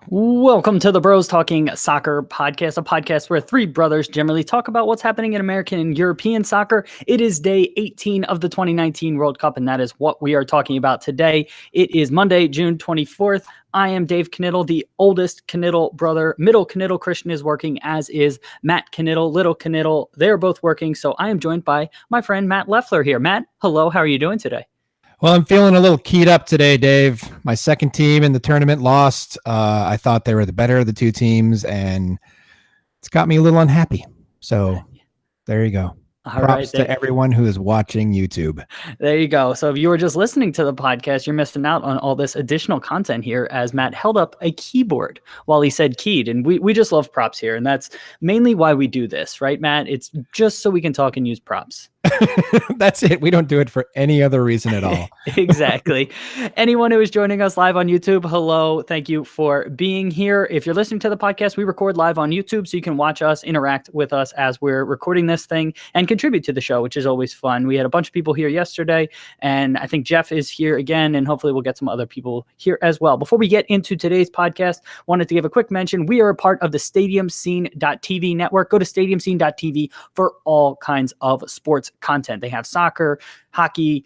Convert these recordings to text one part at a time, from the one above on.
Welcome to the Bros Talking Soccer podcast, a podcast where three brothers generally talk about what's happening in American and European soccer. It is day 18 of the 2019 World Cup, and that is what we are talking about today. It is Monday, June 24th. I am Dave Knittel, the oldest Knittel brother. Middle Knittel Christian is working, as is Matt Knittel, little Knittel. They're both working, so I am joined by my friend Matt Lefler here. Matt, hello. How are you doing today? Well, I'm feeling a little keyed up today, Dave. My second team in the tournament lost. I thought they were the better of the two teams, and it's got me a little unhappy. So there you go. Props to everyone who is watching YouTube. There you go. So if you were just listening to the podcast, you're missing out on all this additional content here, as Matt held up a keyboard while he said keyed. And we just love props here. And that's mainly why we do this, right, Matt? It's just so we can talk and use props. That's it. We don't do it for any other reason at all. Exactly. Anyone who is joining us live on YouTube, hello. Thank you for being here. If you're listening to the podcast, we record live on YouTube, so you can watch us, interact with us as we're recording this thing, and contribute to the show, which is always fun. We had a bunch of people here yesterday, and I think Jeff is here again, and hopefully we'll get some other people here as well. Before we get into today's podcast, wanted to give a quick mention. We are a part of the StadiumScene.tv network. Go to StadiumScene.tv for all kinds of sports content. They have soccer, hockey,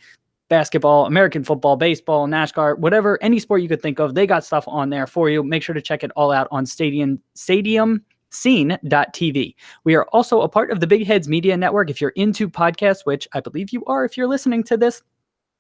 basketball, American football, baseball, NASCAR, whatever, any sport you could think of. They got stuff on there for you. Make sure to check it all out on StadiumScene.tv. We are also a part of the Big Heads Media Network. If you're into podcasts, which I believe you are if you're listening to this,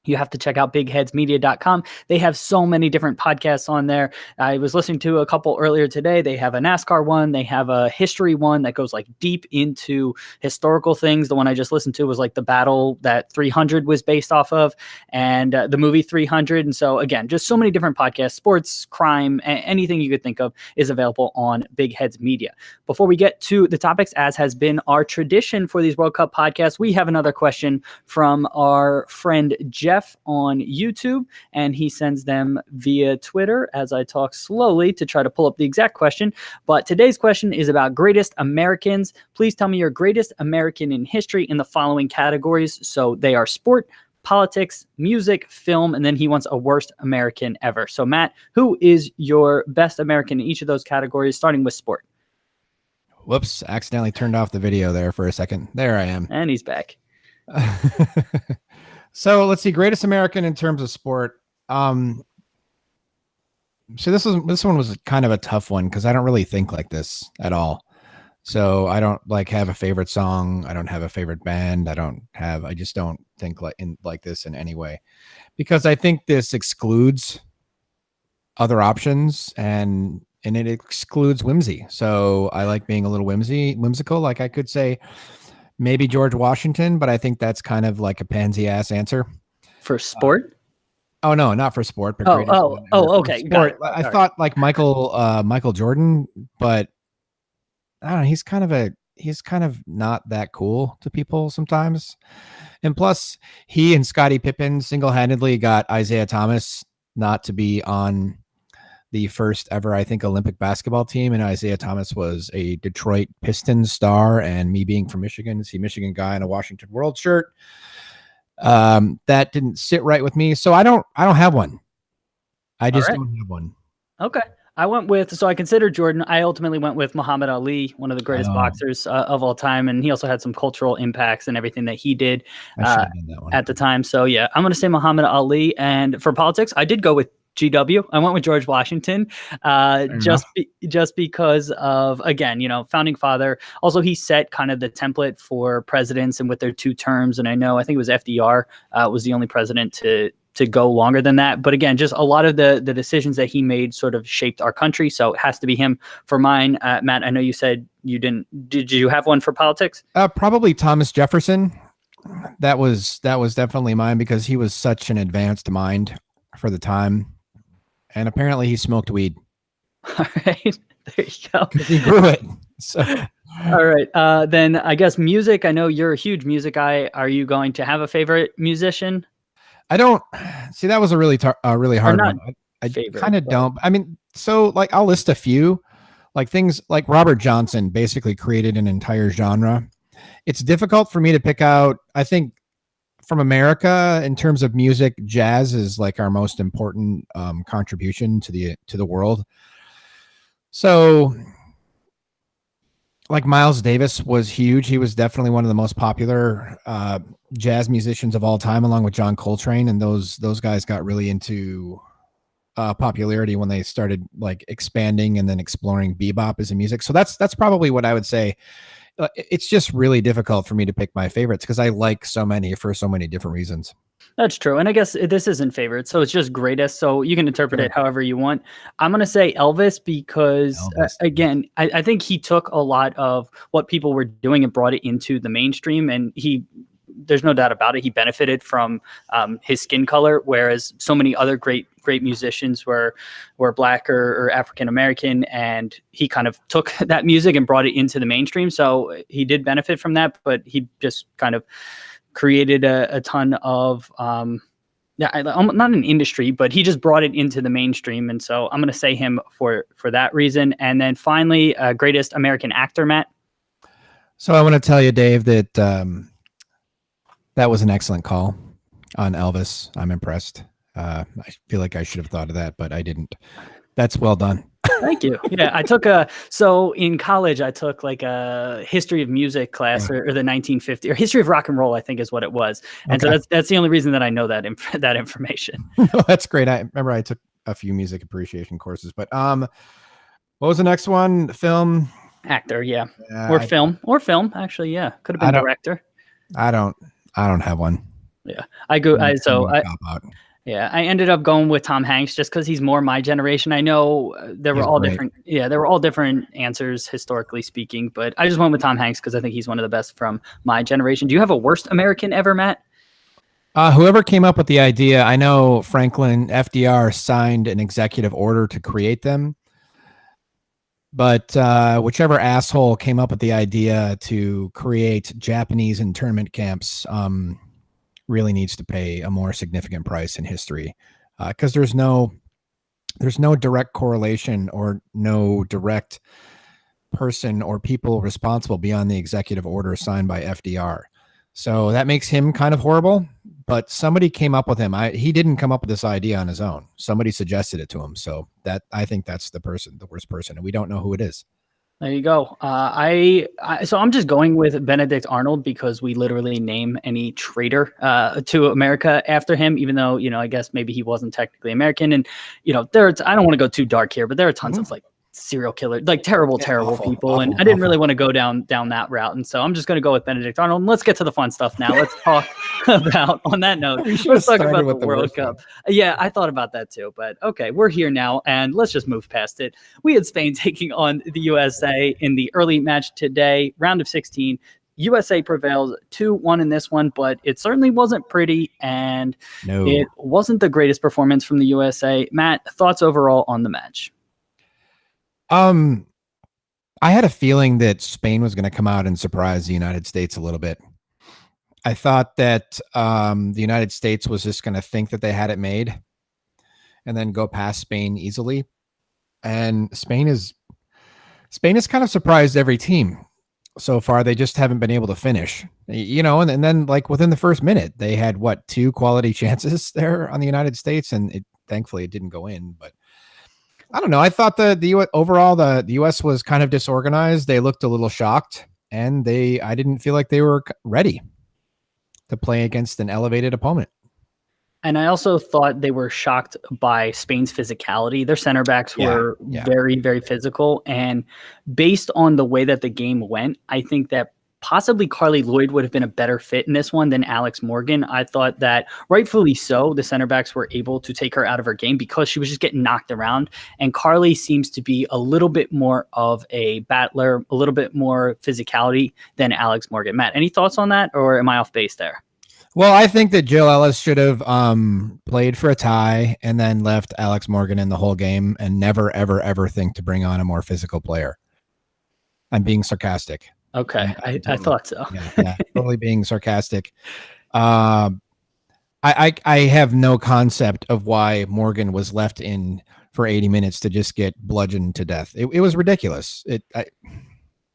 you have to check out bigheadsmedia.com. They have so many different podcasts on there. I was listening to a couple earlier today. They have a NASCAR one. They have a history one that goes like deep into historical things. The one I just listened to was like the battle that 300 was based off of, and the movie 300. And so again, just so many different podcasts, sports, crime, anything you could think of is available on Big Heads Media. Before we get to the topics, as has been our tradition for these World Cup podcasts, we have another question from our friend Jeff on YouTube, and he sends them via Twitter as I talk slowly to try to pull up the exact question. But today's question is about greatest Americans. Please tell me your greatest American in history in the following categories. So they are sport, politics, music, film, and then he wants a worst American ever. So Matt, who is your best American in each of those categories, starting with sport? Whoops, accidentally turned off the video there for a second. There I am. And he's back. So let's see, greatest American in terms of sport. So this one was kind of a tough one because I don't really think like this at all. So I don't have a favorite song. I don't have a favorite band. I just don't think like this in any way, because I think this excludes other options and it excludes whimsy. So I like being a little whimsical. Like I could say maybe George Washington, but I think that's kind of like a pansy ass answer. For sport? Oh no, not for sport. But okay. Sport. I thought like Michael Jordan, but I don't know. He's kind of not that cool to people sometimes. And plus, he and Scottie Pippen single-handedly got Isaiah Thomas not to be on the first ever, I think, Olympic basketball team. And Isaiah Thomas was a Detroit Pistons star, and me being from Michigan, see Michigan guy in a Washington World shirt. That didn't sit right with me. So I don't have one. I just don't have one. Okay. I considered Jordan. I ultimately went with Muhammad Ali, one of the greatest boxers of all time. And he also had some cultural impacts and everything that he did at the time. So yeah, I'm going to say Muhammad Ali. And for politics, I did go with GW. I went with George Washington, just because of, again, founding father. Also, he set kind of the template for presidents and with their 2 terms. And I think it was FDR was the only president to go longer than that. But again, just a lot of the decisions that he made sort of shaped our country. So it has to be him for mine. Matt, I know you said you didn't. Did you have one for politics? Probably Thomas Jefferson. That was definitely mine because he was such an advanced mind for the time. And apparently he smoked weed. All right. There you go. He grew it. So. All right. Then I guess music. I know you're a huge music guy. Are you going to have a favorite musician? I don't see. That was a really hard one. I kind of don't. I mean, so like I'll list a few, like things like Robert Johnson basically created an entire genre. It's difficult for me to pick out. I think from America, in terms of music, jazz is like our most important contribution to the world. So, like Miles Davis was huge. He was definitely one of the most popular jazz musicians of all time, along with John Coltrane. And those guys got really into popularity when they started like expanding and then exploring bebop as a music. So that's probably what I would say. It's just really difficult for me to pick my favorites because I like so many for so many different reasons. That's true. And I guess this isn't favorite, so it's just greatest. So you can interpret it however you want. I'm going to say Elvis because, again, I think he took a lot of what people were doing and brought it into the mainstream. And there's no doubt about it, he benefited from his skin color, whereas so many other great musicians were Black or African American, and he kind of took that music and brought it into the mainstream. So he did benefit from that, but he just kind of created a ton of not an industry, but he just brought it into the mainstream. And so I'm going to say him for that reason. And then finally, greatest American actor, Matt. So I want to tell you, Dave, that that was an excellent call on Elvis. I'm impressed. I feel like I should have thought of that, but I didn't. That's well done. Thank you. Yeah, I took so in college, I took like a history of music class or the 1950s or history of rock and roll, I think is what it was. And so that's the only reason that I know that information. No, that's great. I remember I took a few music appreciation courses, but what was the next one? Film? Actor, yeah. Or film, actually, yeah. Could have been director. I don't have one. Yeah. Yeah, I ended up going with Tom Hanks just because he's more my generation. I know there were all different. Yeah, there were all different answers historically speaking, but I just went with Tom Hanks because I think he's one of the best from my generation. Do you have a worst American ever, Matt? Whoever came up with the idea, I know FDR signed an executive order to create them, but whichever asshole came up with the idea to create Japanese internment camps, really needs to pay a more significant price in history, because there's no direct correlation or no direct person or people responsible beyond the executive order signed by FDR. So that makes him kind of horrible, but somebody came up with him. He didn't come up with this idea on his own. Somebody suggested it to him. So I think that's the worst person, and we don't know who it is. There you go. So I'm just going with Benedict Arnold because we literally name any traitor to America after him, even though, I guess maybe he wasn't technically American. And, I don't want to go too dark here, but there are tons of like serial killer, like terrible people. And I didn't really want to go down that route. And so I'm just going to go with Benedict Arnold. And let's get to the fun stuff now. Let's talk about, on that note, let's talk about the World Cup. Yeah, I thought about that too. But okay, we're here now and let's just move past it. We had Spain taking on the USA in the early match today, round of 16. USA prevails 2-1 in this one, but it certainly wasn't pretty, and it wasn't the greatest performance from the USA. Matt, thoughts overall on the match? I had a feeling that Spain was going to come out and surprise the United States a little bit. I thought that the United States was just going to think that they had it made and then go past Spain easily. And Spain has kind of surprised every team so far. They just haven't been able to finish, and then like within the first minute, they had 2 quality chances there on the United States, and thankfully it didn't go in. But I don't know. I thought the U.S. was kind of disorganized. They looked a little shocked, and I didn't feel like they were ready to play against an elevated opponent. And I also thought they were shocked by Spain's physicality. Their center backs were very, very physical. And based on the way that the game went, I think that possibly Carly Lloyd would have been a better fit in this one than Alex Morgan. I thought that rightfully so, the center backs were able to take her out of her game because she was just getting knocked around. And Carly seems to be a little bit more of a battler, a little bit more physicality than Alex Morgan. Matt, any thoughts on that, or am I off base there? Well, I think that Jill Ellis should have played for a tie and then left Alex Morgan in the whole game and never, ever, ever think to bring on a more physical player. I'm being sarcastic. Okay, I thought so. yeah, totally being sarcastic. I have no concept of why Morgan was left in for 80 minutes to just get bludgeoned to death. It was ridiculous.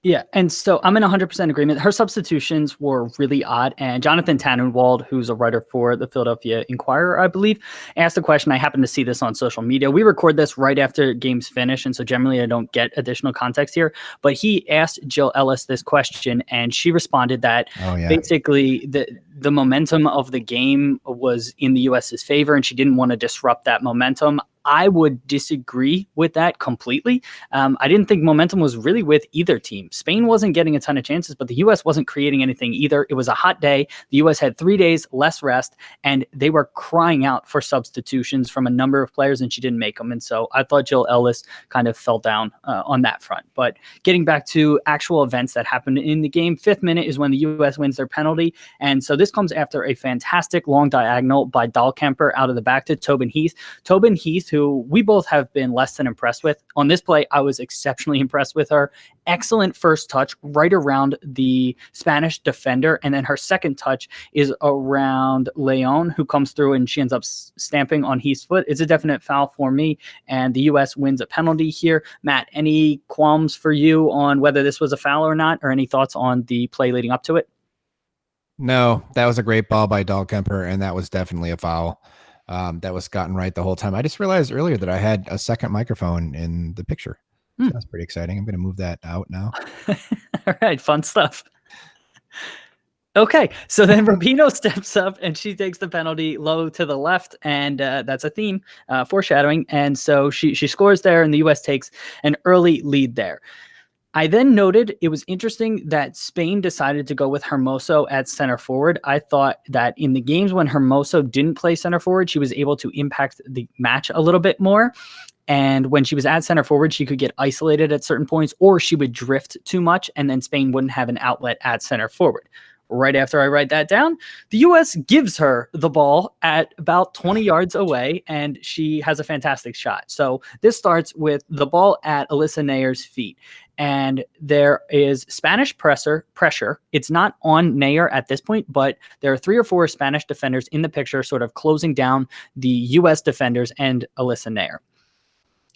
Yeah, and so I'm in 100% agreement. Her substitutions were really odd, and Jonathan Tannenwald, who's a writer for the Philadelphia Inquirer, I believe, asked a question. I happened to see this on social media. We record this right after games finish, and so generally I don't get additional context here, but he asked Jill Ellis this question, and she responded that basically the momentum of the game was in the US's favor, and she didn't want to disrupt that momentum. I would disagree with that completely. I didn't think momentum was really with either team. Spain wasn't getting a ton of chances, but the U.S. wasn't creating anything either. It was a hot day. The U.S. had 3 days less rest, and they were crying out for substitutions from a number of players, and she didn't make them. And so I thought Jill Ellis kind of fell down on that front. But getting back to actual events that happened in the game, 5th minute is when the U.S. wins their penalty. And so this comes after a fantastic long diagonal by Dahlkemper out of the back to Tobin Heath. Tobin Heath, who we both have been less than impressed with. On this play, I was exceptionally impressed with her. Excellent first touch right around the Spanish defender. And then her second touch is around Leon, who comes through and she ends up stamping on Heath's foot. It's a definite foul for me. And the U.S. wins a penalty here. Matt, any qualms for you on whether this was a foul or not, or any thoughts on the play leading up to it? No, that was a great ball by Dahlkemper, and that was definitely a foul. That was gotten right the whole time. I just realized earlier that I had a second microphone in the picture. So that's pretty exciting. I'm going to move that out now. All right, fun stuff. Okay, so then Rubino steps up and she takes the penalty low to the left, and that's a theme, foreshadowing. And so she scores there, and the U.S. takes an early lead there. I then noted it was interesting that Spain decided to go with Hermoso at center forward. I thought that in the games when Hermoso didn't play center forward, she was able to impact the match a little bit more. And when she was at center forward, she could get isolated at certain points, or she would drift too much, and then Spain wouldn't have an outlet at center forward. Right after I write that down, the U.S. gives her the ball at about 20 yards away, and she has a fantastic shot. So this starts with the ball at Alyssa Nayer's feet. And there is Spanish pressure. It's not on Nayer at this point, but there are 3 or 4 Spanish defenders in the picture sort of closing down the U.S. defenders and Alyssa Nayer.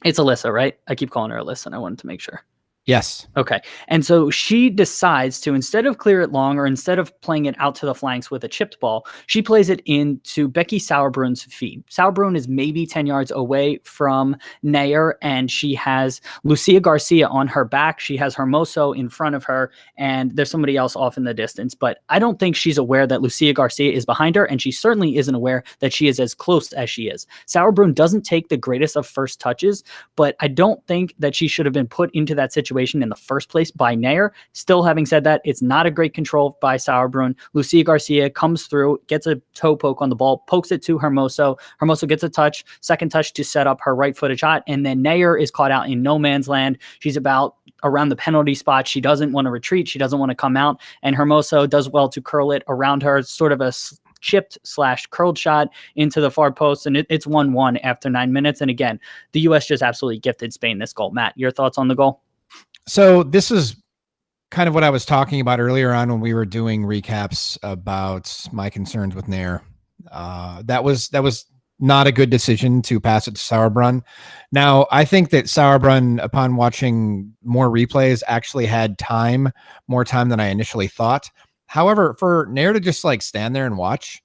It's Alyssa, right? I keep calling her Alyssa, and I wanted to make sure. Yes. Okay. And so she decides to, instead of clear it long or instead of playing it out to the flanks with a chipped ball, she plays it into Becky Sauerbrun's feet. Sauerbrunn is maybe 10 yards away from Nayer, and she has Lucia Garcia on her back. She has Hermoso in front of her, and there's somebody else off in the distance. But I don't think she's aware that Lucia Garcia is behind her, and she certainly isn't aware that she is as close as she is. Sauerbrunn doesn't take the greatest of first touches, but I don't think that she should have been put into that situation in the first place by Nayer. Still, having said that, it's not a great control by Sauerbrunn. Lucia Garcia comes through, gets a toe poke on the ball, pokes it to Hermoso. Hermoso gets a touch, second touch to set up her right-footed shot, and then Nayer is caught out in no man's land. She's about around the penalty spot. She doesn't want to retreat. She doesn't want to come out, and Hermoso does well to curl it around her, sort of a chipped / curled shot into the far post, and it's 1-1 after 9 minutes. And again, the U.S. just absolutely gifted Spain this goal. Matt, your thoughts on the goal? So this is kind of what I was talking about earlier on when we were doing recaps about my concerns with Nair. That was not a good decision to pass it to Sauerbrunn. Now, I think that Sauerbrunn, upon watching more replays, actually had more time than I initially thought. However, for Nair to just like stand there and watch,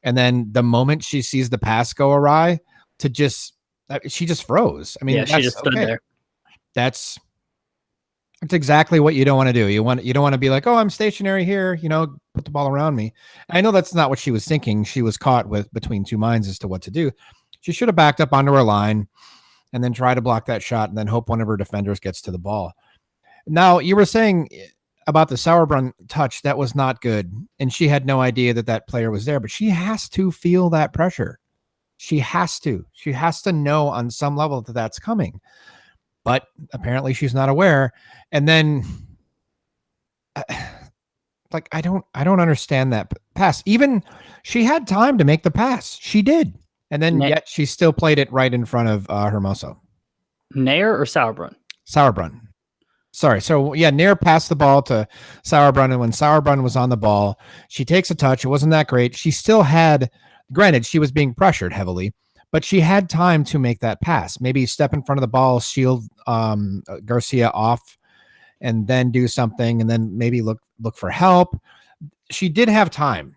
and then the moment she sees the pass go awry, she just froze. I mean, yeah, she just stood there. That's exactly what you don't want to do. You don't want to be like, oh, I'm stationary here, put the ball around me. I know that's not what she was thinking. She was caught between two minds as to what to do. She should have backed up onto her line and then try to block that shot and then hope one of her defenders gets to the ball. Now, you were saying about the Sauerbrunn touch, that was not good. And she had no idea that player was there, but she has to feel that pressure. She has to know on some level that that's coming. But apparently she's not aware. And then I don't understand that pass. Even she had time to make the pass. She did. And then yet she still played it right in front of Hermoso. Nair or Sauerbrunn? Sauerbrunn. Sorry. So yeah, Nair passed the ball to Sauerbrunn. And when Sauerbrunn was on the ball, she takes a touch. It wasn't that great. She still had, granted, she was being pressured heavily, but she had time to make that pass. Maybe step in front of the ball, shield Garcia off, and then do something and then maybe look for help. She did have time,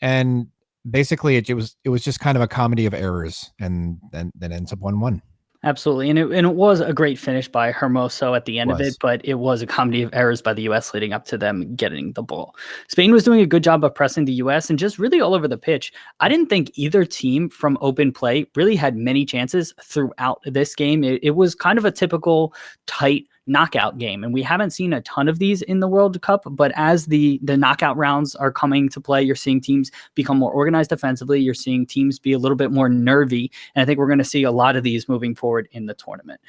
and basically it was just kind of a comedy of errors, and then ends up 1-1. Absolutely. And it was a great finish by Hermoso at the end of it, but it was a comedy of errors by the U.S. leading up to them getting the ball. Spain was doing a good job of pressing the U.S. and just really all over the pitch. I didn't think either team from open play really had many chances throughout this game. It was kind of a typical tight knockout game, and we haven't seen a ton of these in the World Cup, but as the knockout rounds are coming to play, you're seeing teams become more organized defensively. You're seeing teams be a little bit more nervy, and I think we're going to see a lot of these moving forward in the tournament.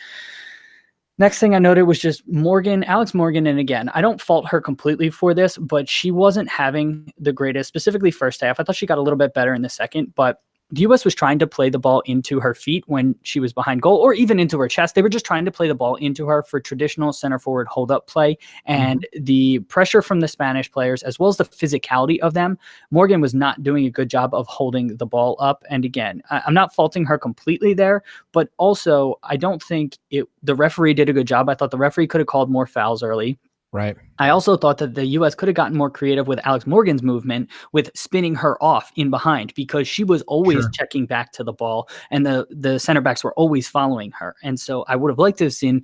Next thing I noted was just Alex Morgan, and again, I don't fault her completely for this, but she wasn't having the greatest, specifically first half. I thought she got a little bit better in the second, but the U.S. was trying to play the ball into her feet when she was behind goal, or even into her chest. They were just trying to play the ball into her for traditional center forward hold up play. And the pressure from the Spanish players, as well as the physicality of them, Morgan was not doing a good job of holding the ball up. And again, I'm not faulting her completely there, but also I don't think the referee did a good job. I thought the referee could have called more fouls early. Right. I also thought that the U.S. could have gotten more creative with Alex Morgan's movement with spinning her off in behind, because she was always checking back to the ball, and the center backs were always following her. And so I would have liked to have seen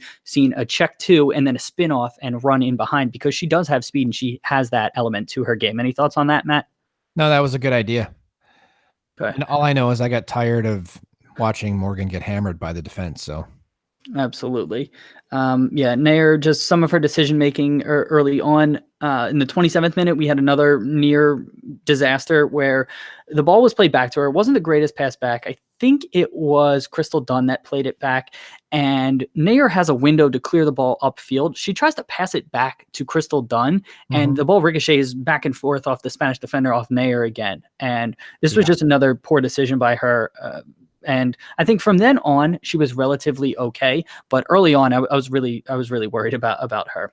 a check two and then a spin off and run in behind, because she does have speed and she has that element to her game. Any thoughts on that, Matt? No, that was a good idea. Okay. And all I know is I got tired of watching Morgan get hammered by the defense. So absolutely. Nair, just some of her decision making early on. In the 27th minute, we had another near disaster where the ball was played back to her. It wasn't the greatest pass back. I think it was Crystal Dunn that played it back, and Nair has a window to clear the ball upfield. She tries to pass it back to Crystal Dunn, and the ball ricochets back and forth off the Spanish defender, off Nair again. And this was just another poor decision by her. And I think from then on, she was relatively okay. But early on, I was really worried about her.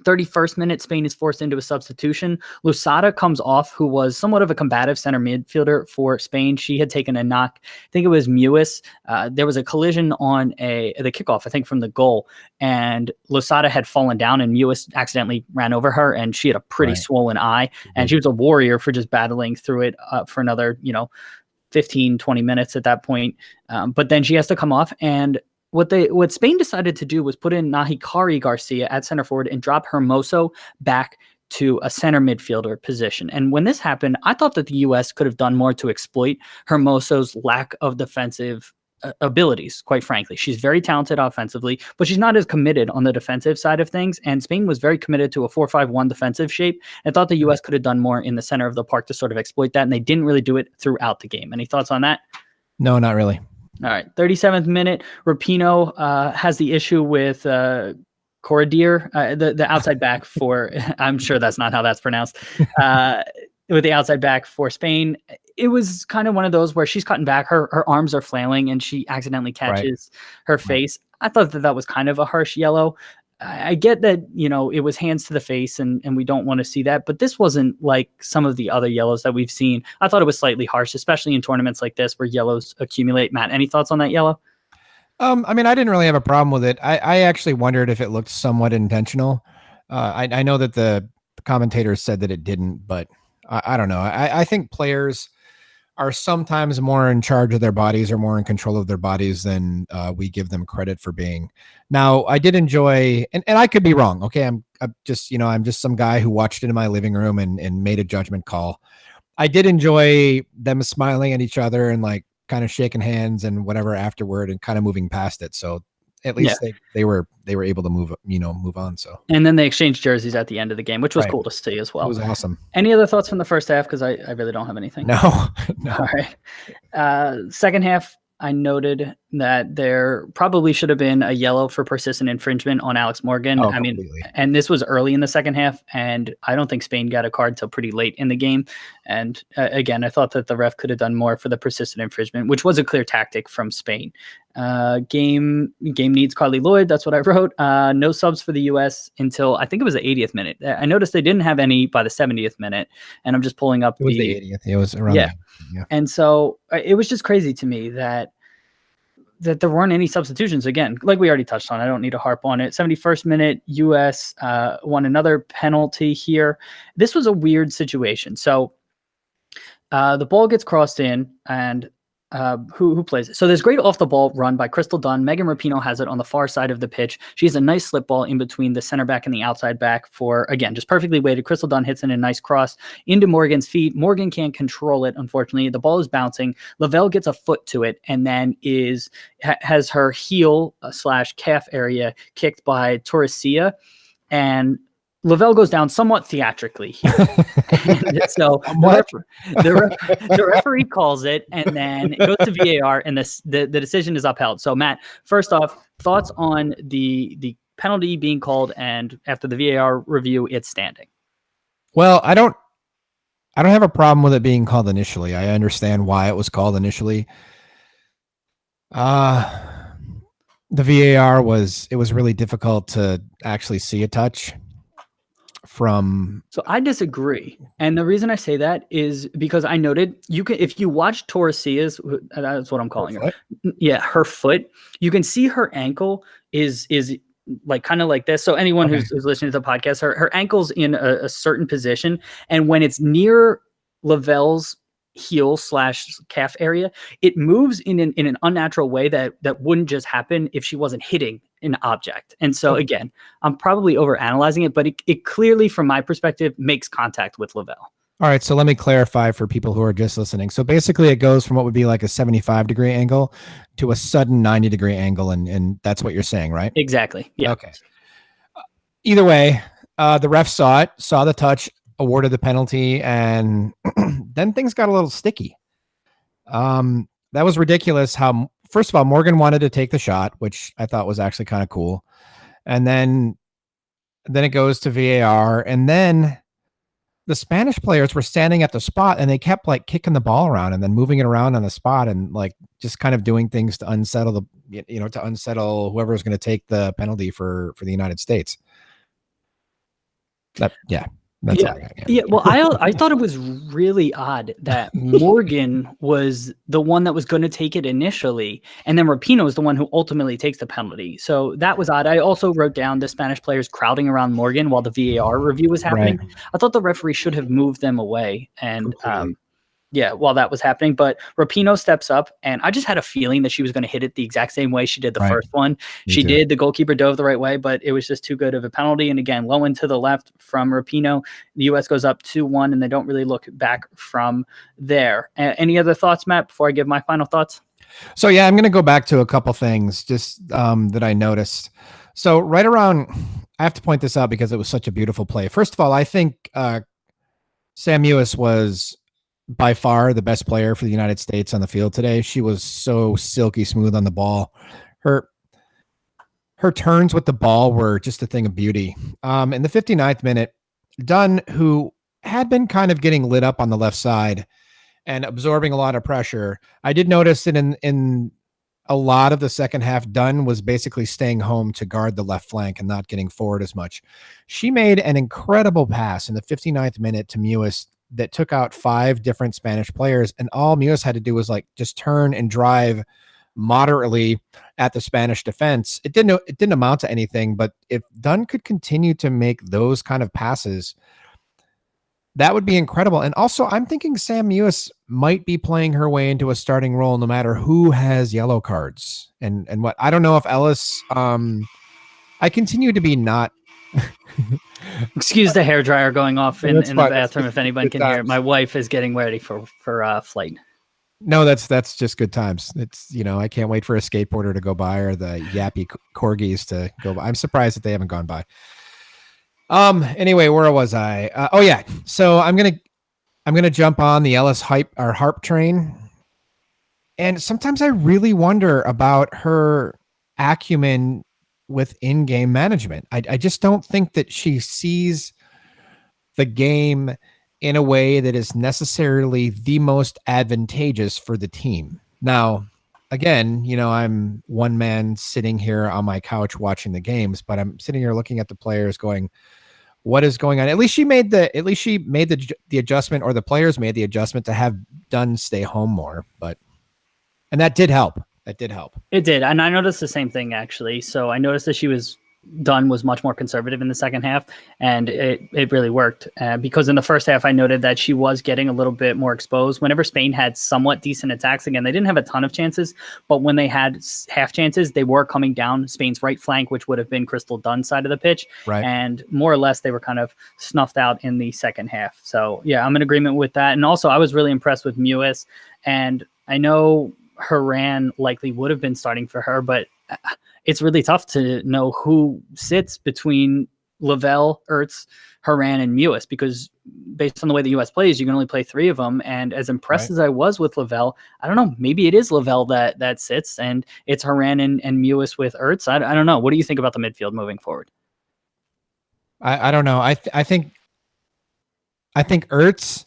31st minute, Spain is forced into a substitution. Losada comes off, who was somewhat of a combative center midfielder for Spain. She had taken a knock. I think it was Mewis. There was a collision on the kickoff, I think, from the goal. And Losada had fallen down, and Mewis accidentally ran over her, and she had a pretty swollen eye. And she was a warrior for just battling through it for another, 15, 20 minutes at that point. But then she has to come off, and what Spain decided to do was put in Nahikari Garcia at center forward and drop Hermoso back to a center midfielder position. And when this happened, I thought that the U.S. could have done more to exploit Hermoso's lack of defensive abilities, quite frankly. She's very talented offensively, but she's not as committed on the defensive side of things. And Spain was very committed to a 4-5-1 defensive shape. I thought the U.S. could have done more in the center of the park to sort of exploit that, and they didn't really do it throughout the game. Any thoughts on that? No, not really. All right. 37th minute, Rapinoe has the issue with Coradier, the outside back for, I'm sure that's not how that's pronounced, with the outside back for Spain. It was kind of one of those where she's cutting back, her arms are flailing, and she accidentally catches her face. I thought that was kind of a harsh yellow. I get that, it was hands to the face, and we don't want to see that, but this wasn't like some of the other yellows that we've seen. I thought it was slightly harsh, especially in tournaments like this where yellows accumulate. Matt, any thoughts on that yellow? I didn't really have a problem with it. I actually wondered if it looked somewhat intentional. I know that the commentators said that it didn't, but I don't know. I think players are sometimes more in charge of their bodies or more in control of their bodies than we give them credit for being. Now, I did enjoy, and I could be wrong. Okay. I'm just some guy who watched it in my living room and made a judgment call. I did enjoy them smiling at each other and like kind of shaking hands and whatever afterward and kind of moving past it. So at least they were able to move on. So, and then they exchanged jerseys at the end of the game, which was cool to see as well. It was awesome. Any other thoughts from the first half? Because I really don't have anything. No. All right. Second half, I noted that there probably should have been a yellow for persistent infringement on Alex Morgan. Completely. And this was early in the second half, and I don't think Spain got a card till pretty late in the game. And again, I thought that the ref could have done more for the persistent infringement, which was a clear tactic from Spain. Game needs Carly Lloyd. That's what I wrote. No subs for the U.S. until I think it was the 80th minute. I noticed they didn't have any by the 70th minute, and I'm just pulling up. It was the 80th. It was around. Yeah. And so it was just crazy to me that that there weren't any substitutions. Again, like we already touched on, I don't need to harp on it. 71st minute, US won another penalty here. This was a weird situation. So the ball gets crossed in, and who plays it? So there's great off the ball run by Crystal Dunn. Megan Rapinoe has it on the far side of the pitch. She has a nice slip ball in between the center back and the outside back for, again, just perfectly weighted. Crystal Dunn hits in a nice cross into Morgan's feet. Morgan can't control it, unfortunately. The ball is bouncing. Lavelle gets a foot to it and then has her heel / calf area kicked by Torresia, and Lavelle goes down somewhat theatrically here. So the referee calls it, and then it goes to VAR, and the decision is upheld. So, Matt, first off, thoughts on the penalty being called, and after the VAR review, it's standing. Well, I don't have a problem with it being called initially. I understand why it was called initially. The VAR was really difficult to actually see a touch. So I disagree, and the reason I say that is because I noted if you watch Torresia's, that's what I'm calling her. Yeah, her foot. You can see her ankle is like kind of like this. So anyone who's listening to the podcast, her ankle's in a certain position, and when it's near Lavelle's heel / calf area, it moves in an unnatural way that wouldn't just happen if she wasn't hitting an object. And so again, I'm probably overanalyzing it, but it clearly, from my perspective, makes contact with Lavelle. All right, so let me clarify for people who are just listening. So basically it goes from what would be like a 75-degree angle to a sudden 90-degree angle, and that's what you're saying, right? Exactly. Yeah. Okay. Either way, the ref saw the touch, awarded the penalty, and then things got a little sticky. That was ridiculous how, first of all, Morgan wanted to take the shot, which I thought was actually kind of cool. And then it goes to VAR, and then the Spanish players were standing at the spot, and they kept like kicking the ball around and then moving it around on the spot, and like just kind of doing things to unsettle whoever was going to take the penalty for the United States. That's all I got. Yeah. Well, I thought it was really odd that Morgan was the one that was going to take it initially, and then Rapinoe is the one who ultimately takes the penalty. So that was odd. I also wrote down the Spanish players crowding around Morgan while the VAR review was happening. Right. I thought the referee should have moved them away, and while that was happening. But Rapinoe steps up, and I just had a feeling that she was going to hit it the exact same way she did the first one. She did. The goalkeeper dove the right way, but it was just too good of a penalty. And again, low and to the left from Rapinoe. The U.S. goes up 2-1, and they don't really look back from there. Any other thoughts, Matt, before I give my final thoughts? So, yeah, I'm going to go back to a couple things just that I noticed. So right around, I have to point this out because it was such a beautiful play. First of all, I think Sam Mewis was by far the best player for the United States on the field today. She was so silky smooth on the ball. Her turns with the ball were just a thing of beauty. In the 59th minute, Dunn, who had been kind of getting lit up on the left side and absorbing a lot of pressure, I did notice that in a lot of the second half, Dunn was basically staying home to guard the left flank and not getting forward as much. She made an incredible pass in the 59th minute to Mewis that took out 5 different Spanish players, and all Mewis had to do was like just turn and drive moderately at the Spanish defense. It didn't amount to anything, but if Dunn could continue to make those kind of passes, that would be incredible. And also, I'm thinking Sam Mewis might be playing her way into a starting role no matter who has yellow cards. And what, I don't know if Ellis, I continue to be not Excuse the hairdryer going off in the bathroom if anyone can hear it. My wife is getting ready for flight. No, that's just good times. It's, I can't wait for a skateboarder to go by or the yappy corgis to go by. I'm surprised that they haven't gone by. Anyway, where was I? So I'm going to jump on the Ellis harp train. And sometimes I really wonder about her acumen with in-game management. I just don't think that she sees the game in a way that is necessarily the most advantageous for the team. Now, again, I'm one man sitting here on my couch watching the games, but I'm sitting here looking at the players going, what is going on? At least she made the adjustment, or the players made the adjustment to have Dunn stay home more, and that did help. That did help. It did. And I noticed the same thing, actually. So I noticed that she was much more conservative in the second half, and it really worked. Because in the first half, I noted that she was getting a little bit more exposed. Whenever Spain had somewhat decent attacks, again, they didn't have a ton of chances, but when they had half chances, they were coming down Spain's right flank, which would have been Crystal Dunn's side of the pitch. Right. And more or less, they were kind of snuffed out in the second half. So, yeah, I'm in agreement with that. And also, I was really impressed with Mewis. And I know Haran likely would have been starting for her, but it's really tough to know who sits between Lavelle, Ertz, Haran, and Mewis, because based on the way the U.S. plays, you can only play 3 of them. And as impressed as I was with Lavelle, I don't know, maybe it is Lavelle that sits, and it's Haran and Mewis with Ertz. I don't know. What do you think about the midfield moving forward? I don't know. I think Ertz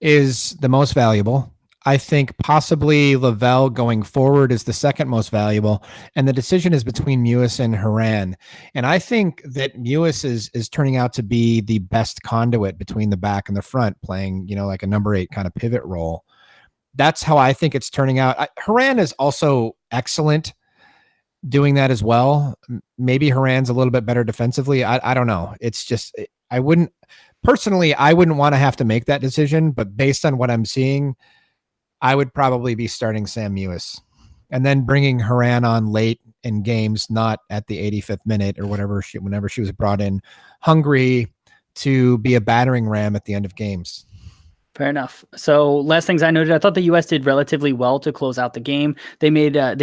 is the most valuable. I think possibly Lavelle going forward is the second most valuable, and the decision is between Mewis and Haran. And I think that Mewis is turning out to be the best conduit between the back and the front, playing, like a number 8 kind of pivot role. That's how I think it's turning out. Haran is also excellent doing that as well. Maybe Haran's a little bit better defensively. I don't know. It's just, I wouldn't want to have to make that decision, but based on what I'm seeing, I would probably be starting Sam Mewis and then bringing Haran on late in games, not at the 85th minute or whenever she was brought in, hungry to be a battering ram at the end of games. Fair enough. So last things I noted, I thought the U.S. did relatively well to close out the game. They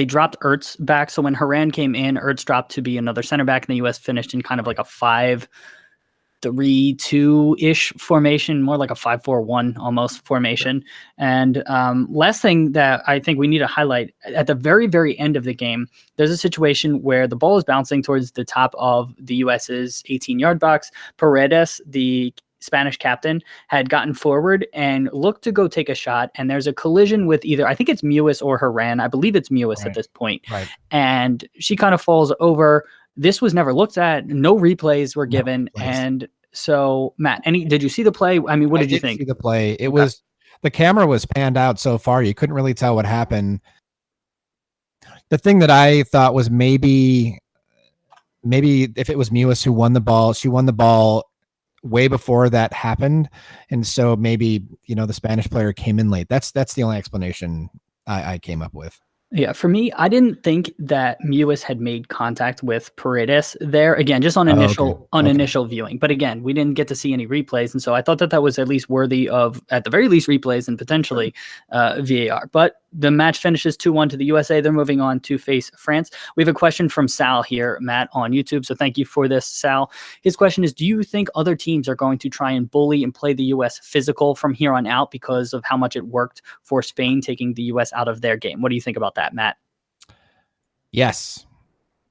dropped Ertz back. So when Haran came in, Ertz dropped to be another center back, and the U.S. finished in kind of like a 5-3-2-ish formation, more like a 5-4-1 almost formation. And last thing that I think we need to highlight, at the very, very end of the game, there's a situation where the ball is bouncing towards the top of the US's 18-yard box. Paredes, the Spanish captain, had gotten forward and looked to go take a shot, and there's a collision with either, I think it's Mewis or Haran. I believe it's Mewis at this point. Right. And she kind of falls over. This was never looked at. No replays were given. And so, Matt, did you see the play? I mean, what did you think? See the play. It was, the camera was panned out so far, you couldn't really tell what happened. The thing that I thought was maybe if it was Mewis who won the ball, she won the ball way before that happened. And so maybe, the Spanish player came in late. That's the only explanation I came up with. Yeah, for me, I didn't think that Mewis had made contact with Paredes there. Again, just on initial viewing. But again, we didn't get to see any replays. And so I thought that was at least worthy of, at the very least, replays and potentially VAR. But the match finishes 2-1 to the USA. They're moving on to face France. We have a question from Sal here, Matt, on YouTube. So thank you for this, Sal. His question is, do you think other teams are going to try and bully and play the U.S. physical from here on out because of how much it worked for Spain taking the U.S. out of their game? What do you think about that, Matt? Yes.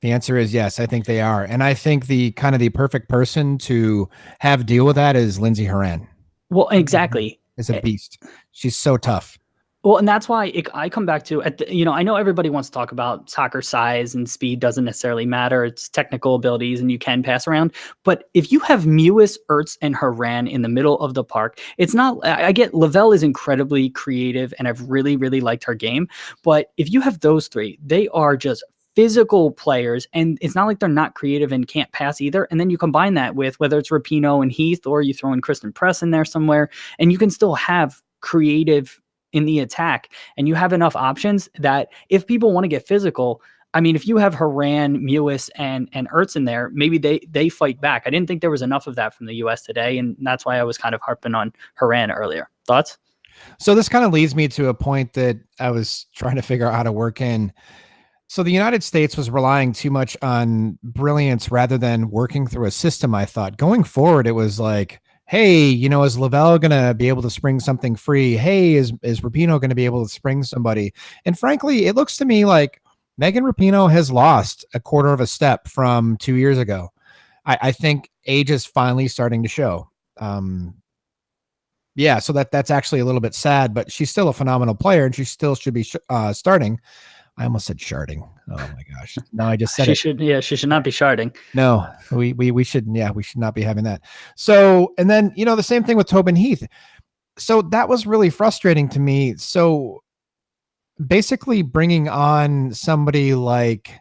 The answer is yes. I think they are. And I think the perfect person to have deal with that is Lindsey Haran. Well, exactly. Is a beast. She's so tough. Well, and that's why I come back to, I know everybody wants to talk about soccer size and speed doesn't necessarily matter. It's technical abilities and you can pass around. But if you have Mewis, Ertz, and Haran in the middle of the park, it's not, I get Lavelle is incredibly creative and I've really, really liked her game. But if you have those three, they are just physical players, and it's not like they're not creative and can't pass either. And then you combine that with whether it's Rapinoe and Heath, or you throw in Kristen Press in there somewhere, and you can still have creative in the attack, and you have enough options that if people want to get physical, I mean, if you have Haran, Mewis, and Ertz in there, maybe they fight back. I didn't think there was enough of that from the U.S. today, and that's why I was kind of harping on Haran earlier. Thoughts? So this kind of leads me to a point that I was trying to figure out how to work in. So the United States was relying too much on brilliance rather than working through a system, I thought. Going forward, it was like, hey, is Lavelle going to be able to spring something free? Hey, is Rapinoe going to be able to spring somebody? And frankly, it looks to me like Megan Rapinoe has lost a quarter of a step from 2 years ago. I think age is finally starting to show. Yeah, so that's actually a little bit sad, but she's still a phenomenal player and she still should be starting. I almost said sharding. Oh my gosh. No, I just said she should not be sharding. No, we shouldn't. Yeah, we should not be having that. So, and then, the same thing with Tobin Heath. So that was really frustrating to me. So basically bringing on somebody like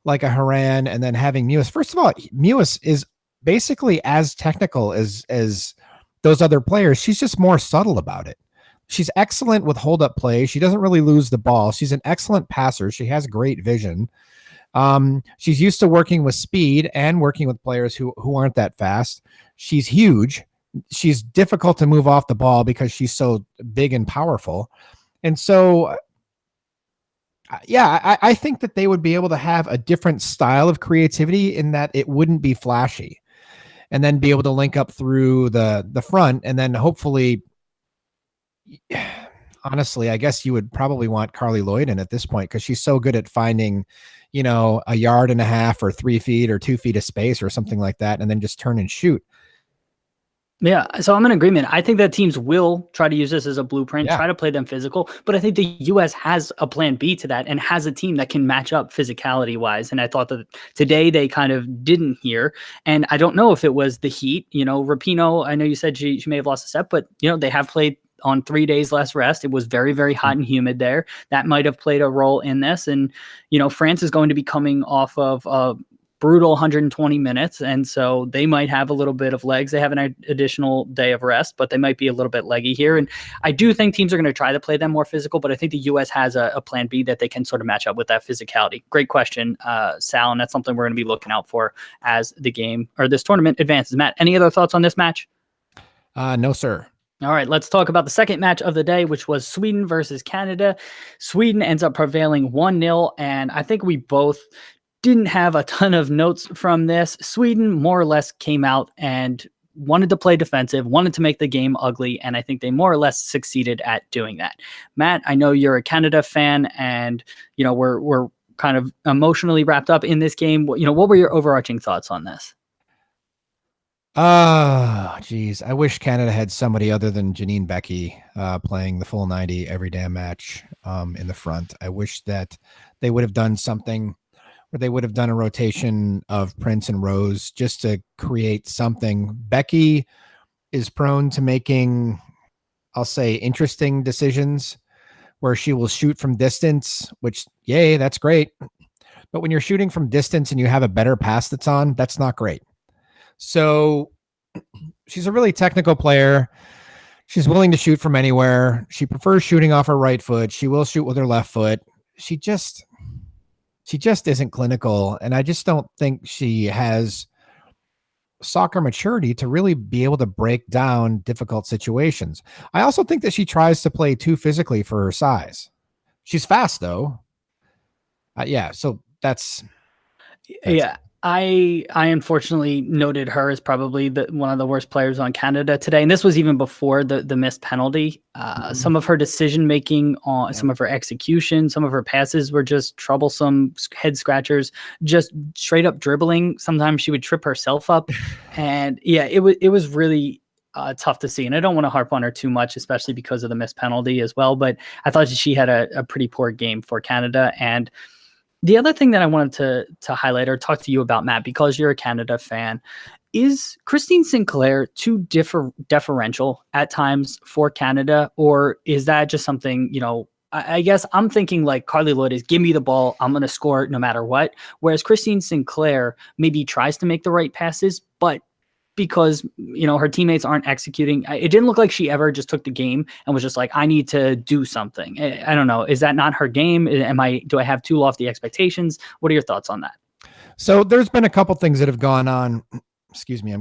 a Haran and then having Mewis. First of all, Mewis is basically as technical as those other players. She's just more subtle about it. She's excellent with hold up play. She doesn't really lose the ball. She's an excellent passer. She has great vision. She's used to working with speed and working with players who aren't that fast. She's huge. She's difficult to move off the ball because she's so big and powerful. And so, yeah, I think that they would be able to have a different style of creativity in that it wouldn't be flashy, and then be able to link up through the front, and then hopefully, honestly, I guess you would probably want Carly Lloyd in at this point because she's so good at finding, a yard and a half or 3 feet or 2 feet of space or something like that, and then just turn and shoot. Yeah, so I'm in agreement. I think that teams will try to use this as a blueprint, Yeah. try to play them physical, but I think the U.S. has a plan B to that and has a team that can match up physicality-wise, and I thought that today they kind of didn't here, and I don't know if it was the heat. Rapinoe, I know you said she may have lost a step, but, they have played on 3 days less rest. It was very, very hot and humid there. That might have played a role in this, and, France is going to be coming off of brutal 120 minutes. And so they might have a little bit of legs. They have an additional day of rest, but they might be a little bit leggy here. And I do think teams are going to try to play them more physical, but I think the U.S. has a plan B that they can sort of match up with that physicality. Great question, Sal. And that's something we're going to be looking out for as the game or this tournament advances. Matt, any other thoughts on this match? No, sir. All right, let's talk about the second match of the day, which was Sweden versus Canada. Sweden ends up prevailing 1-0, and I think we both didn't have a ton of notes from this. Sweden more or less came out and wanted to play defensive, wanted to make the game ugly, and I think they more or less succeeded at doing that. Matt, I know you're a Canada fan, and we're kind of emotionally wrapped up in this game. What were your overarching thoughts on this? Geez. I wish Canada had somebody other than Janine Becky playing the full 90 every damn match in the front. I wish that they would have done something where they would have done a rotation of Prince and Rose just to create something. Becky is prone to making, I'll say, interesting decisions where she will shoot from distance, which, yay, that's great. But when you're shooting from distance and you have a better pass that's on, that's not great. So she's a really technical player. She's willing to shoot from anywhere. She prefers shooting off her right foot. She will shoot with her left foot. She just isn't clinical. And I just don't think she has soccer maturity to really be able to break down difficult situations. I also think that she tries to play too physically for her size. She's fast though. Yeah. So that's yeah. I unfortunately noted her as probably one of the worst players on Canada today. And this was even before the missed penalty. Some of her decision making on some of her execution, some of her passes were just troublesome head scratchers, just straight up dribbling. Sometimes she would trip herself up. And yeah, it was really tough to see. And I don't want to harp on her too much, especially because of the missed penalty as well. But I thought she had a pretty poor game for Canada. And the other thing that I wanted to highlight or talk to you about, Matt, because you're a Canada fan, is Christine Sinclair too deferential at times for Canada? Or is that just something, I guess I'm thinking like Carly Lloyd is, give me the ball, I'm going to score no matter what. Whereas Christine Sinclair maybe tries to make the right passes, but because, her teammates aren't executing. It didn't look like she ever just took the game and was just like, I need to do something. I don't know. Is that not her game? Do I have too lofty expectations? What are your thoughts on that? So there's been a couple things that have gone on. Excuse me.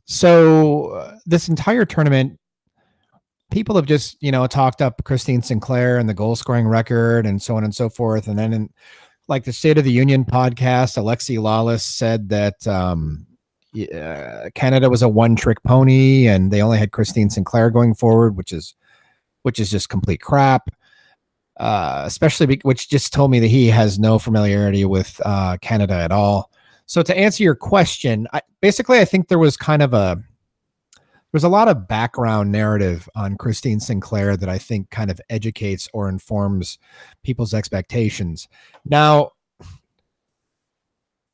So this entire tournament, people have just, talked up Christine Sinclair and the goal scoring record and so on and so forth. And then like the State of the Union podcast, Alexi Lawless said that Canada was a one-trick pony and they only had Christine Sinclair going forward, which is just complete crap. Especially which just told me that he has no familiarity with Canada at all. So to answer your question, I think there was a lot of background narrative on Christine Sinclair that I think kind of educates or informs people's expectations. Now,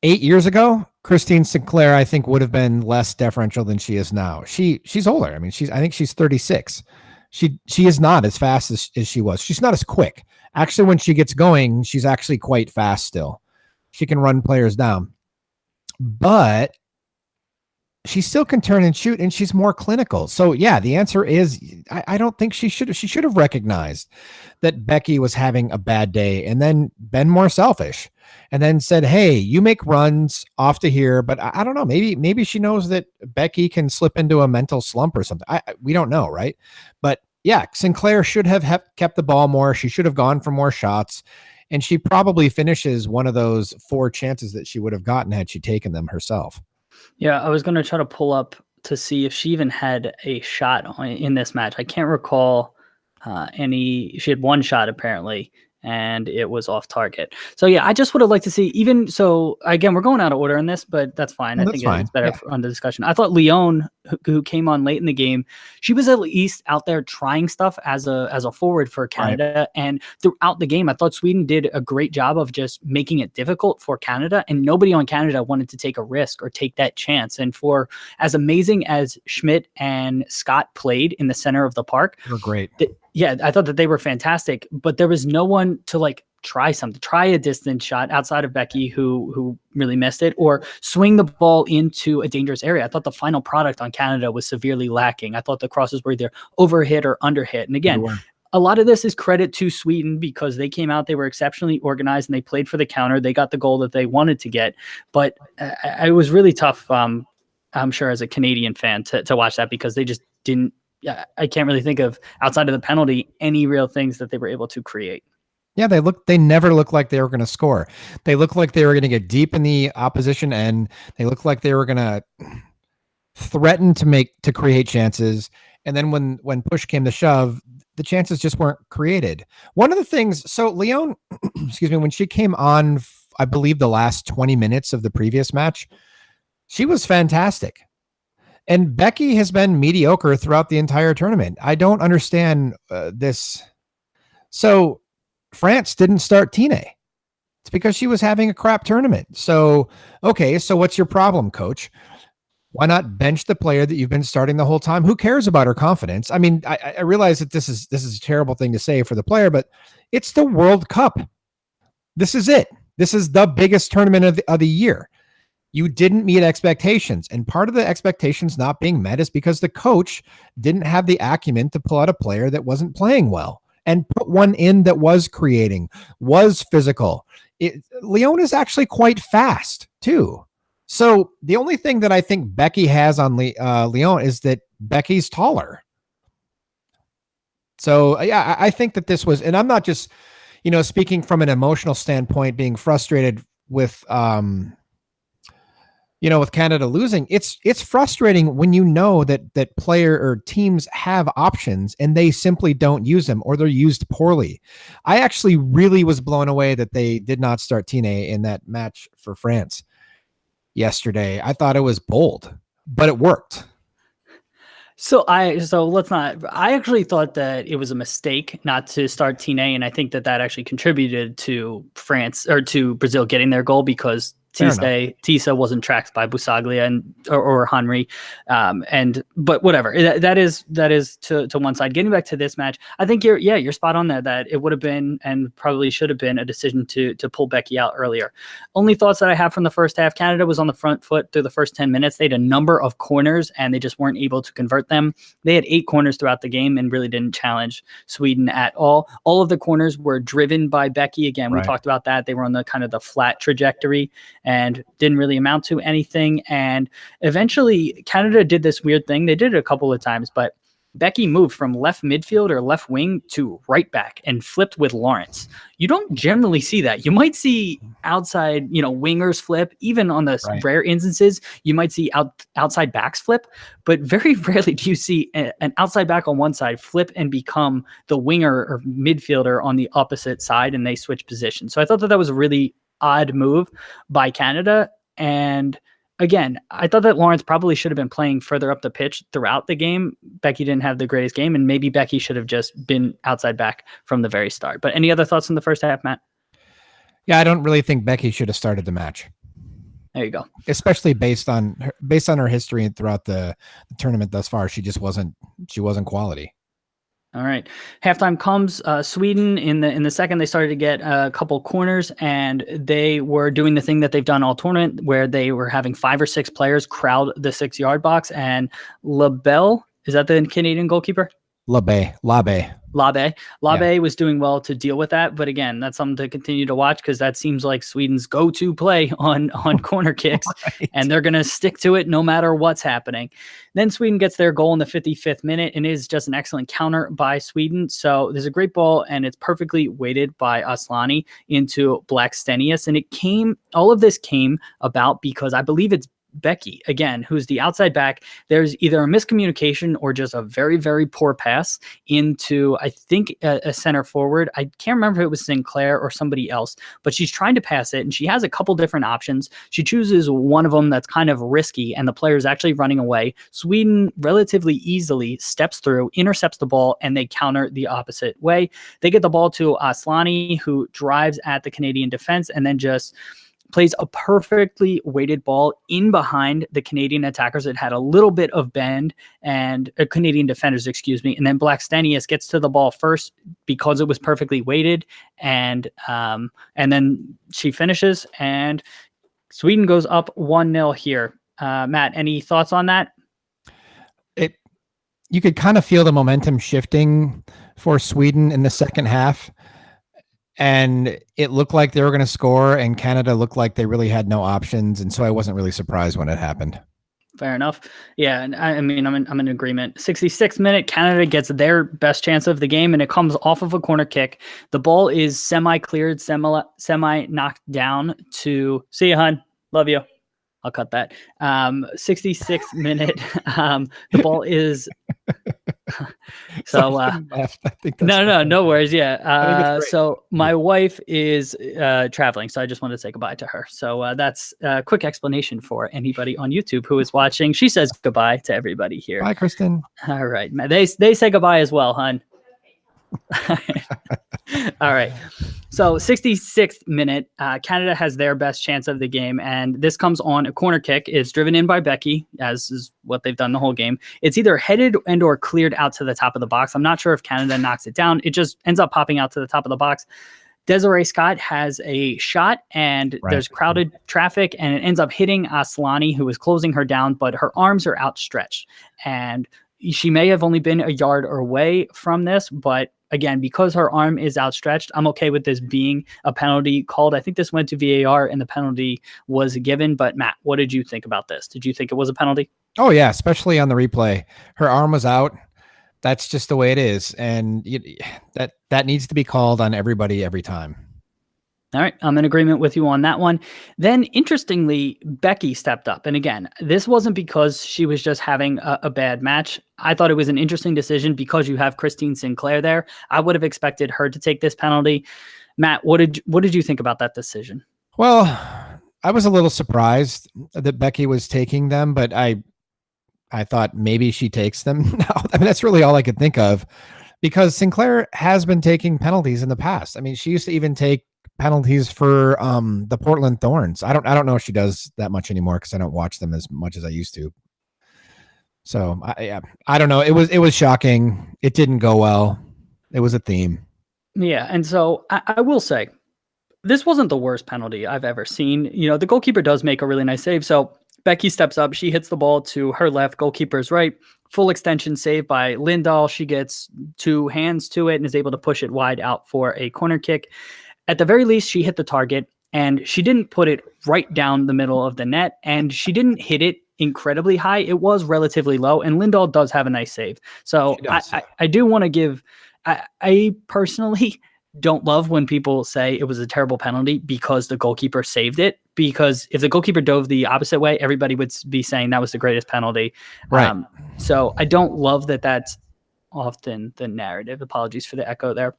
8 years ago, Christine Sinclair, I think, would have been less deferential than she is now. She's older. I mean, I think she's 36. She is not as fast as she was. She's not as quick. Actually, when she gets going, she's actually quite fast still. She can run players down. But she still can turn and shoot, and she's more clinical. So yeah, the answer is I don't think she should have recognized that Becky was having a bad day and then been more selfish and then said, hey, you make runs off to here, but I don't know, maybe she knows that Becky can slip into a mental slump or something. We don't know, right? But yeah, Sinclair should have kept the ball more. She should have gone for more shots, and she probably finishes one of those 4 chances that she would have gotten had she taken them herself. Yeah, I was going to try to pull up to see if she even had a shot in this match. I can't recall any. She had 1 shot apparently, and it was off target. So yeah, I just would have liked to see even so. Again, we're going out of order in this, but that's fine. No, I think it's better on the discussion. I thought Leon, who came on late in the game, she was at least out there trying stuff as a forward for Canada. Right. And throughout the game, I thought Sweden did a great job of just making it difficult for Canada, and nobody on Canada wanted to take a risk or take that chance. And for as amazing as Schmidt and Scott played in the center of the park, they were great. Yeah, I thought that they were fantastic, but there was no one to like try a distance shot outside of Becky who really missed it, or swing the ball into a dangerous area. I thought the final product on Canada was severely lacking. I thought the crosses were either overhit or underhit. And again, a lot of this is credit to Sweden because they came out, they were exceptionally organized, and they played for the counter. They got the goal that they wanted to get, but it was really tough, I'm sure, as a Canadian fan to watch that, because they just didn't. Yeah, I can't really think of, outside of the penalty, any real things that they were able to create. Yeah, they never looked like they were going to score. They looked like they were going to get deep in the opposition end. They looked like they were going to threaten to create chances. And then when push came to shove, the chances just weren't created. One of the things, so Leon, excuse me, when she came on, I believe the last 20 minutes of the previous match, she was fantastic. And Becky has been mediocre throughout the entire tournament. I don't understand this. So France didn't start Tine. It's because she was having a crap tournament. So, okay, so what's your problem, coach? Why not bench the player that you've been starting the whole time? Who cares about her confidence? I mean, I realize that this is a terrible thing to say for the player, but it's the World Cup. This is it. This is the biggest tournament of the year. You didn't meet expectations, and part of the expectations not being met is because the coach didn't have the acumen to pull out a player that wasn't playing well and put one in that was creating, was physical. Leon is actually quite fast too. So the only thing that I think Becky has on Leon is that Becky's taller. So yeah, I think that this was, and I'm not just, speaking from an emotional standpoint, being frustrated with, with Canada losing. It's frustrating when you know that player or teams have options and they simply don't use them, or they're used poorly. I actually really was blown away that they did not start Tine in that match for France yesterday. I thought it was bold, but it worked. So let's not. I actually thought that it was a mistake not to start Tine, and I think that actually contributed to France, or to Brazil, getting their goal, because Tisa wasn't tracked by Busaglia or Henry, but whatever. That is to one side. Getting back to this match, I think you're spot on there that it would have been, and probably should have been, a decision to pull Becky out earlier. Only thoughts that I have from the first half: Canada was on the front foot through the first 10 minutes. They had a number of corners and they just weren't able to convert them. They had 8 corners throughout the game and really didn't challenge Sweden at all. All of the corners were driven by Becky. Again, we talked about that. They were on the kind of the flat trajectory and didn't really amount to anything. And eventually Canada did this weird thing. They did it a couple of times, but Becky moved from left midfield or left wing to right back and flipped with Lawrence. You don't generally see that. You might see outside, wingers flip. Even on the rare instances, you might see outside backs flip, but very rarely do you see an outside back on one side flip and become the winger or midfielder on the opposite side, and they switch positions. So I thought that was a really odd move by Canada. And again, I thought that Lawrence probably should have been playing further up the pitch throughout the game. Becky didn't have the greatest game, and maybe Becky should have just been outside back from the very start. But any other thoughts on the first half, Matt? Yeah, I don't really think Becky should have started the match. There you go. Especially based on her history throughout the tournament thus far, she wasn't quality. All right. Halftime comes. Sweden in the second, they started to get a couple corners, and they were doing the thing that they've done all tournament, where they were having 5 or 6 players crowd the 6-yard box. And Labelle, is that the Canadian goalkeeper? Labe. Labe was doing well to deal with that, but again, that's something to continue to watch because that seems like Sweden's go-to play on corner kicks, Right. and they're going to stick to it no matter what's happening. Then Sweden gets their goal in the 55th minute, and it is just an excellent counter by Sweden. So there's a great ball, and it's perfectly weighted by Aslani into Blackstenius, and all of this came about because I believe it's Becky, again, who's the outside back. There's either a miscommunication or just a very, very poor pass into, I think, a center forward. I can't remember if it was Sinclair or somebody else, but she's trying to pass it, and she has a couple different options. She chooses one of them that's kind of risky, and the player is actually running away. Sweden relatively easily steps through, intercepts the ball, and they counter the opposite way. They get the ball to Aslani, who drives at the Canadian defense and then just plays a perfectly weighted ball in behind the Canadian attackers. It had a little bit of bend and Canadian defenders, excuse me. And then Blackstenius gets to the ball first because it was perfectly weighted. And then she finishes, and Sweden goes up 1-0 here. Matt, any thoughts on that? You could kind of feel the momentum shifting for Sweden in the second half. And it looked like they were going to score, and Canada looked like they really had no options. And so I wasn't really surprised when it happened. Fair enough. Yeah, and I mean, I'm in agreement. 66th minute, Canada gets their best chance of the game, and it comes off of a corner kick. The ball is semi-cleared, semi-knocked down to... See you, hon. Love you. I'll cut that. 66th minute, the ball is... So no worries. Yeah. So my wife is traveling, so I just wanted to say goodbye to her. So that's a quick explanation for anybody on YouTube who is watching. She says goodbye to everybody here. Bye, Kristen. All right. They say goodbye as well, hon. All right. So 66th minute, Canada has their best chance of the game, and this comes on a corner kick. It's driven in by Becky, as is what they've done the whole game. It's either headed and or cleared out to the top of the box. I'm not sure if Canada knocks it down. It just ends up popping out to the top of the box. Desiree Scott has a shot, and there's crowded traffic, and it ends up hitting Aslani, who is closing her down, but her arms are outstretched, and she may have only been a yard away from this, but again, because her arm is outstretched, I'm okay with this being a penalty called. I think this went to VAR and the penalty was given. But Matt, what did you think about this? Did you think it was a penalty? Oh, yeah, especially on the replay. Her arm was out. That's just the way it is. And that needs to be called on everybody every time. All right, I'm in agreement with you on that one. Then, interestingly, Becky stepped up. And again, this wasn't because she was just having a bad match. I thought it was an interesting decision because you have Christine Sinclair there. I would have expected her to take this penalty. Matt, what did you think about that decision? Well, I was a little surprised that Becky was taking them, but I thought maybe she takes them now. I mean, that's really all I could think of, because Sinclair has been taking penalties in the past. I mean, she used to even take penalties for the Portland Thorns. I don't know if she does that much anymore because I don't watch them as much as I used to. So I don't know. It was shocking. It didn't go well. It was a theme. Yeah, and so I will say this wasn't the worst penalty I've ever seen. You know, the goalkeeper does make a really nice save. So Becky steps up. She hits the ball to her left, goalkeeper's right. Full extension save by Lindahl. She gets 2 hands to it and is able to push it wide out for a corner kick. At the very least, she hit the target, and she didn't put it right down the middle of the net, and she didn't hit it incredibly high. It was relatively low, and Lindahl does have a nice save. So I do want to give – I personally don't love when people say it was a terrible penalty because the goalkeeper saved it, because if the goalkeeper dove the opposite way, everybody would be saying that was the greatest penalty. Right. So I don't love that that's often the narrative. Apologies for the echo there.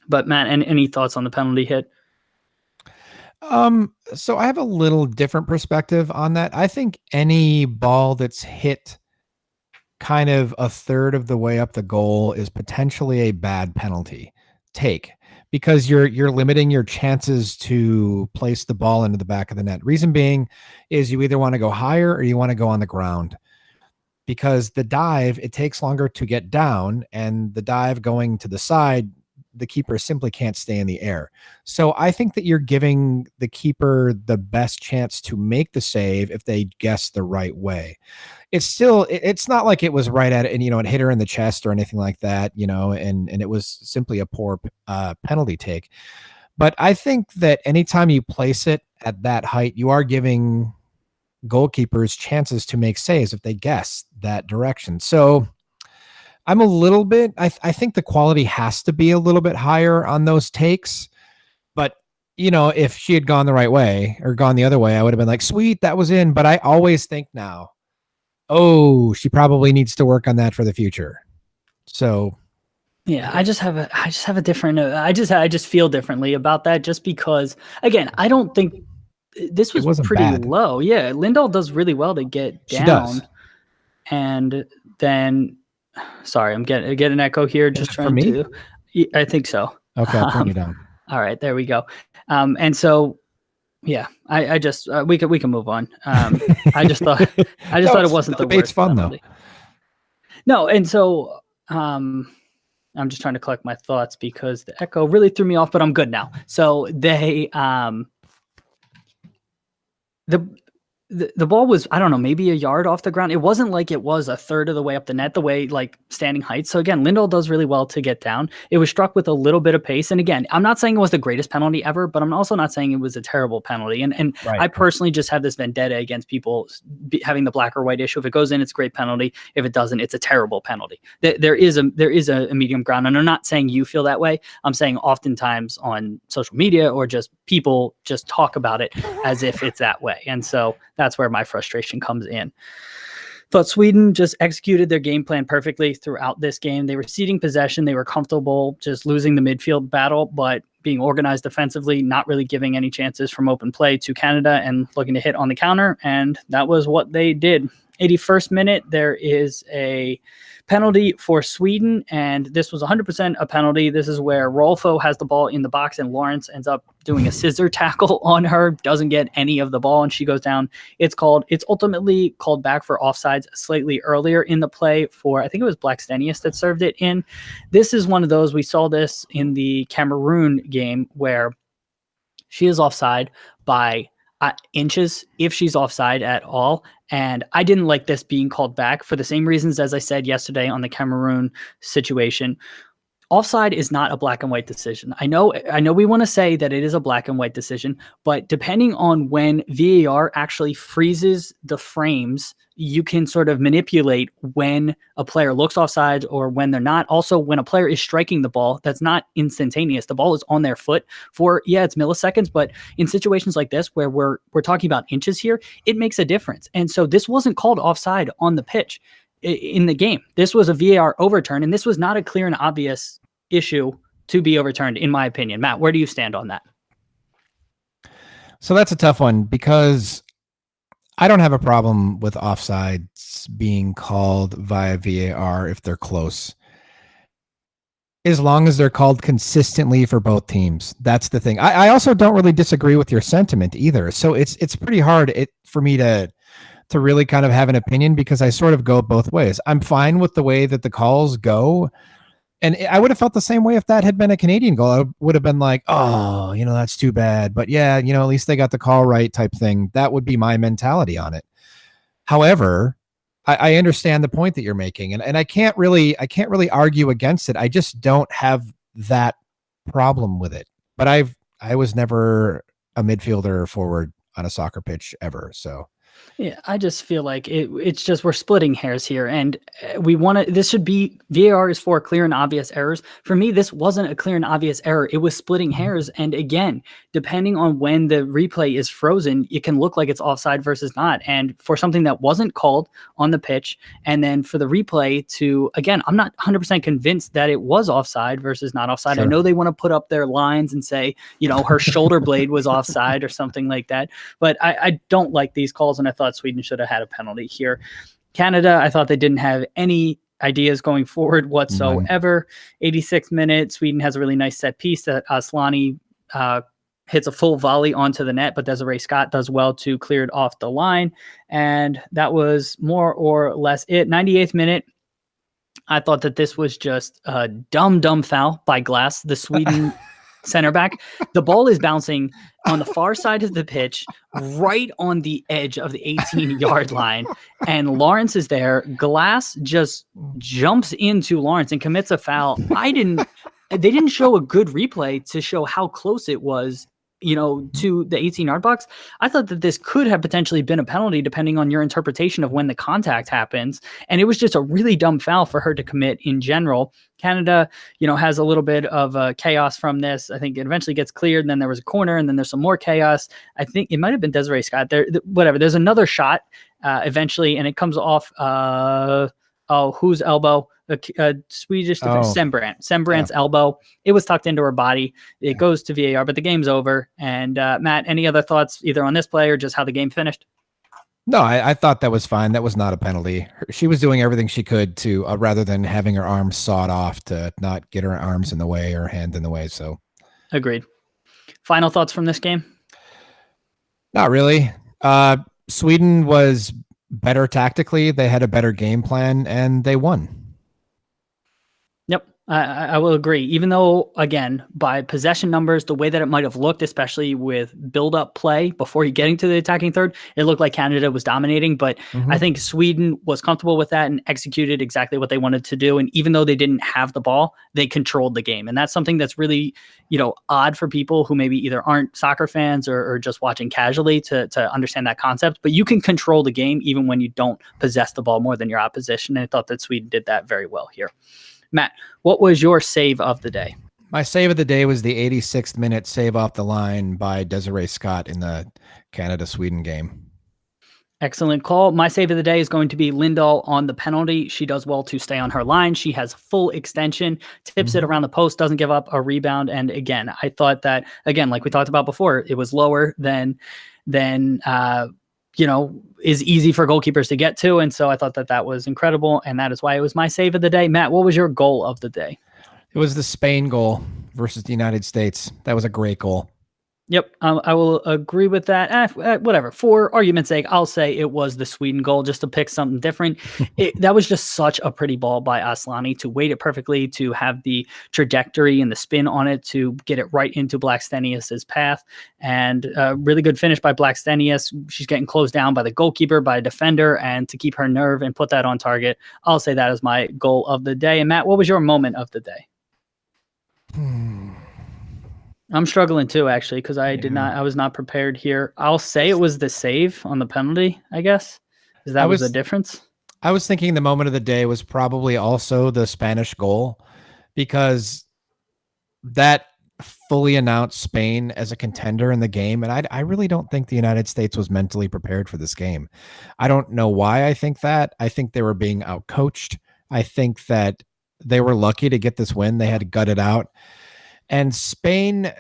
But Matt, any thoughts on the penalty hit? So I have a little different perspective on that. I think any ball that's hit kind of a third of the way up the goal is potentially a bad penalty take, because you're limiting your chances to place the ball into the back of the net. Reason being is you either want to go higher or you want to go on the ground. because the dive, it takes longer to get down, and the dive going to the side, the keeper simply can't stay in the air. So I think that you're giving the keeper the best chance to make the save if they guess the right way. It's not like it was right at it and, it hit her in the chest or anything like that, and it was simply a poor penalty take. But I think that anytime you place it at that height, you are giving goalkeepers chances to make saves if they guess that direction. So I'm a little bit, I think the quality has to be a little bit higher on those takes. But, if she had gone the right way or gone the other way, I would have been like, sweet, that was in. But I always think now, oh, she probably needs to work on that for the future. So yeah, I just have a different, I just feel differently about that, just because, again, I don't think this was pretty bad. low. Yeah. Lindahl does really well to get down. She does. And then, sorry, I'm getting an echo here. Just trying to, I think so. Okay. I'll turn you down. All right, there we go. And so, yeah, I just, we can move on. I just thought it wasn't the worst. It's fun though. No. And so, I'm just trying to collect my thoughts because the echo really threw me off, but I'm good now. So they, the ball was, I don't know, maybe a yard off the ground. It wasn't like it was a third of the way up the net, the way like standing height. So again, Lindahl does really well to get down. It was struck with a little bit of pace. And again, I'm not saying it was the greatest penalty ever, but I'm also not saying it was a terrible penalty. And right. I personally just have this vendetta against people having the black or white issue. If it goes in, it's a great penalty. If it doesn't, it's a terrible penalty. There is a medium ground. And I'm not saying you feel that way. I'm saying oftentimes on social media or just people just talk about it as if it's that way. And so that's where my frustration comes in. Thought Sweden just executed their game plan perfectly throughout this game. They were ceding possession. They were comfortable just losing the midfield battle, but being organized defensively, not really giving any chances from open play to Canada and looking to hit on the counter. And that was what they did. 81st minute, there is a penalty for Sweden, and this was 100% a penalty. This is where Rolfo has the ball in the box, and Lawrence ends up doing a scissor tackle on her, doesn't get any of the ball, and she goes down. It's ultimately called back for offsides slightly earlier in the play for, I think it was Blackstenius that served it in. This is one of those, we saw this in the Cameroon game where she is offside by inches, if she's offside at all. And I didn't like this being called back for the same reasons as I said yesterday on the Cameroon situation. Offside is not a black and white decision. I know we want to say that it is a black and white decision, but depending on when VAR actually freezes the frames, you can sort of manipulate when a player looks offside or when they're not. Also, when a player is striking the ball, that's not instantaneous. The ball is on their foot for, it's milliseconds, but in situations like this where we're talking about inches here, it makes a difference. And so this wasn't called offside on the pitch in the game. This was a VAR overturn, and this was not a clear and obvious issue to be overturned, in my opinion. Matt, where do you stand on that? So that's a tough one, because I don't have a problem with offsides being called via VAR if they're close, as long as they're called consistently for both teams. That's the thing. I also don't really disagree with your sentiment either. So it's pretty hard for me to really kind of have an opinion, because I sort of go both ways. I'm fine with the way that the calls go. And I would have felt the same way if that had been a Canadian goal. I would have been like, oh, that's too bad. But yeah, at least they got the call right type thing. That would be my mentality on it. However, I understand the point that you're making. And I can't really argue against it. I just don't have that problem with it. But I was never a midfielder or forward on a soccer pitch ever. So yeah, I just feel like it's just we're splitting hairs here, and this should be, VAR is for clear and obvious errors. For me, this wasn't a clear and obvious error. It was splitting hairs, and again, depending on when the replay is frozen, it can look like it's offside versus not. And for something that wasn't called on the pitch, and then for the replay to, again, I'm not 100% convinced that it was offside versus not offside. Sure. I know they want to put up their lines and say, her shoulder blade was offside or something like that, but I don't like these calls, and I thought Sweden should have had a penalty here. Canada, I thought they didn't have any ideas going forward whatsoever. 86th minute, Sweden has a really nice set piece that Aslani hits a full volley onto the net, but Desiree Scott does well to clear it off the line. And that was more or less it. 98th minute. I thought that this was just a dumb foul by Glass, the Sweden center back. The ball is bouncing on the far side of the pitch, right on the edge of the 18-yard line. And Lawrence is there. Glass just jumps into Lawrence and commits a foul. They didn't show a good replay to show how close it was, to the 18-yard box. I thought that this could have potentially been a penalty depending on your interpretation of when the contact happens. And it was just a really dumb foul for her to commit in general. Canada, has a little bit of chaos from this. I think it eventually gets cleared, and then there was a corner, and then there's some more chaos. I think it might have been Desiree Scott there. Whatever. There's another shot eventually, and it comes off whose elbow? Swedish defense, Sembrandt's elbow. It was tucked into her body. It goes to VAR, but the game's over. And Matt, any other thoughts either on this play or just how the game finished? No, I thought that was fine. That was not a penalty. She was doing everything she could to, rather than having her arms sawed off, to not get her arms in the way or hand in the way. So, agreed. Final thoughts from this game? Not really. Sweden was better tactically. They had a better game plan, and they won. Yep, I will agree. Even though, again, by possession numbers, the way that it might have looked, especially with build-up play before you getting to the attacking third, it looked like Canada was dominating. But I think Sweden was comfortable with that and executed exactly what they wanted to do. And even though they didn't have the ball, they controlled the game. And that's something that's really, odd for people who maybe either aren't soccer fans or just watching casually to understand that concept. But you can control the game even when you don't possess the ball more than your opposition. And I thought that Sweden did that very well here. Matt, what was your save of the day? My save of the day was the 86th minute save off the line by Desiree Scott in the Canada-Sweden game. Excellent call. My save of the day is going to be Lindahl on the penalty. She does well to stay on her line. She has full extension, tips it around the post, doesn't give up a rebound. And again, I thought that, again, like we talked about before, it was lower than is easy for goalkeepers to get to. And so I thought that that was incredible. And that is why it was my save of the day. Matt, what was your goal of the day? It was the Spain goal versus the United States. That was a great goal. Yep, I will agree with that. Whatever. For argument's sake, I'll say it was the Sweden goal just to pick something different. That was just such a pretty ball by Aslani to weight it perfectly, to have the trajectory and the spin on it, to get it right into Blackstenius's path. And a really good finish by Blackstenius. She's getting closed down by the goalkeeper, by a defender, and to keep her nerve and put that on target. I'll say that is my goal of the day. And Matt, what was your moment of the day? I'm struggling too, actually, because I was not prepared here. I'll say it was the save on the penalty, I guess. Because that was the difference. I was thinking the moment of the day was probably also the Spanish goal, because that fully announced Spain as a contender in the game. And I really don't think the United States was mentally prepared for this game. I don't know why I think that. I think they were being outcoached. I think that they were lucky to get this win. They had to gut it out. And Spain,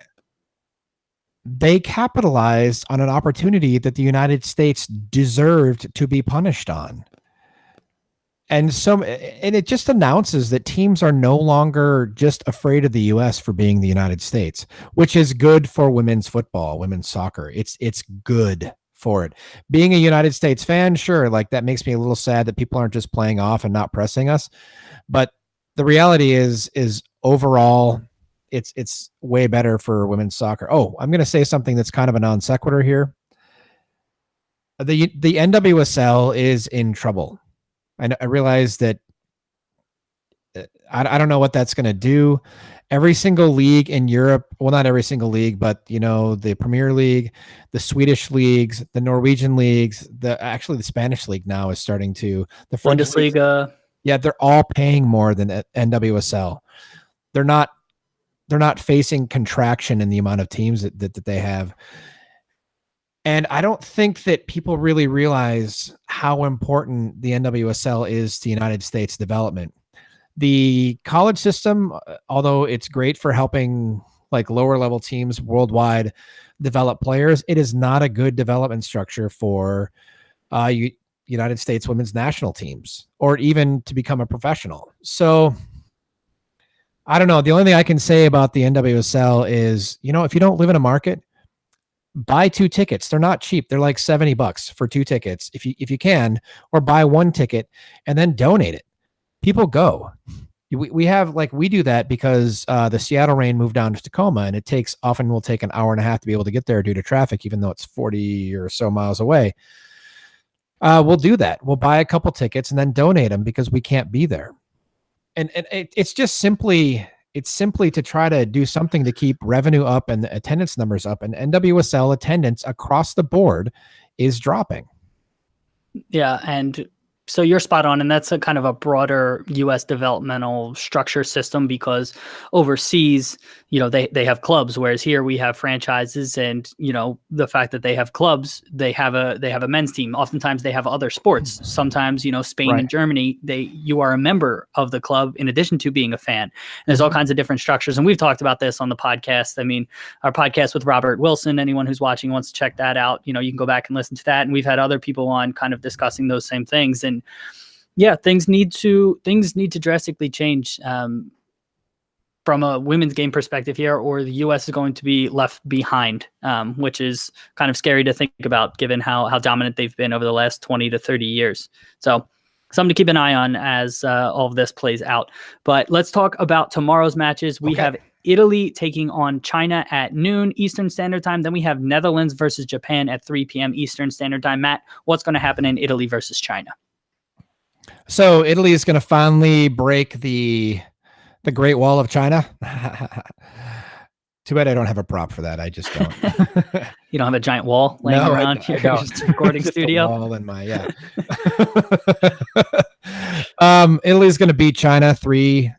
they capitalized on an opportunity that the United States deserved to be punished on. And it just announces that teams are no longer just afraid of the U.S. for being the United States, which is good for women's football, women's soccer. It's good for it. Being a United States fan, sure, like that makes me a little sad that people aren't just playing off and not pressing us. But the reality is overall, it's way better for women's soccer. Oh, I'm going to say something that's kind of a non sequitur here. The NWSL is in trouble. I realize that I don't know what that's going to do. Every single league in Europe, well, not every single league, but the Premier League, the Swedish leagues, the Norwegian leagues, actually the Spanish league now is starting to, the French Bundesliga. Yeah, they're all paying more than NWSL. They're not facing contraction in the amount of teams that they have. And I don't think that people really realize how important the NWSL is to United States development. The college system, although it's great for helping like lower level teams worldwide develop players, it is not a good development structure for United States women's national teams, or even to become a professional. So I don't know. The only thing I can say about the NWSL is, if you don't live in a market, buy 2 tickets. They're not cheap. They're like $70 for 2 tickets if you can, or buy 1 ticket and then donate it. People go. We have like, we do that because the Seattle Rain moved down to Tacoma, and it will take an hour and a half to be able to get there due to traffic, even though it's 40 or so miles away. We'll do that. We'll buy a couple tickets and then donate them because we can't be there. And it's just simply to try to do something to keep revenue up and the attendance numbers up. And NWSL attendance across the board is dropping. Yeah, and so you're spot on, and that's a kind of a broader U.S. developmental structure system, because overseas, they have clubs, whereas here we have franchises, and the fact that they have clubs, they have a men's team. Oftentimes they have other sports. Sometimes Spain Right. and Germany, you are a member of the club in addition to being a fan. And there's all kinds of different structures, and we've talked about this on the podcast. I mean, our podcast with Robert Wilson. Anyone who's watching wants to check that out. You can go back and listen to that, and we've had other people on kind of discussing those same things. And yeah, things need to drastically change from a women's game perspective here, or the U.S. is going to be left behind, which is kind of scary to think about, given how dominant they've been over the last 20 to 30 years. So something to keep an eye on as all of this plays out. But let's talk about tomorrow's matches. We have Italy taking on China at noon Eastern Standard Time. Then we have Netherlands versus Japan at 3 p.m. Eastern Standard Time. Matt, what's going to happen in Italy versus China? So Italy is going to finally break the Great Wall of China. Too bad I don't have a prop for that. I just don't. You don't have a giant wall laying around here? Just a recording studio? Wall in my, yeah. Italy's going to beat China 3-0.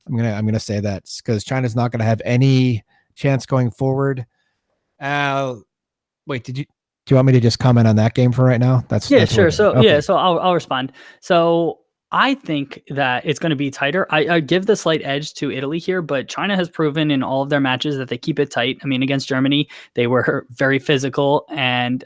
I'm gonna say that because China's not going to have any chance going forward. Wait, do you want me to just comment on that game for right now? That's sure. So I'll respond. So I think that it's going to be tighter. I give the slight edge to Italy here, but China has proven in all of their matches that they keep it tight. I mean, against Germany, they were very physical and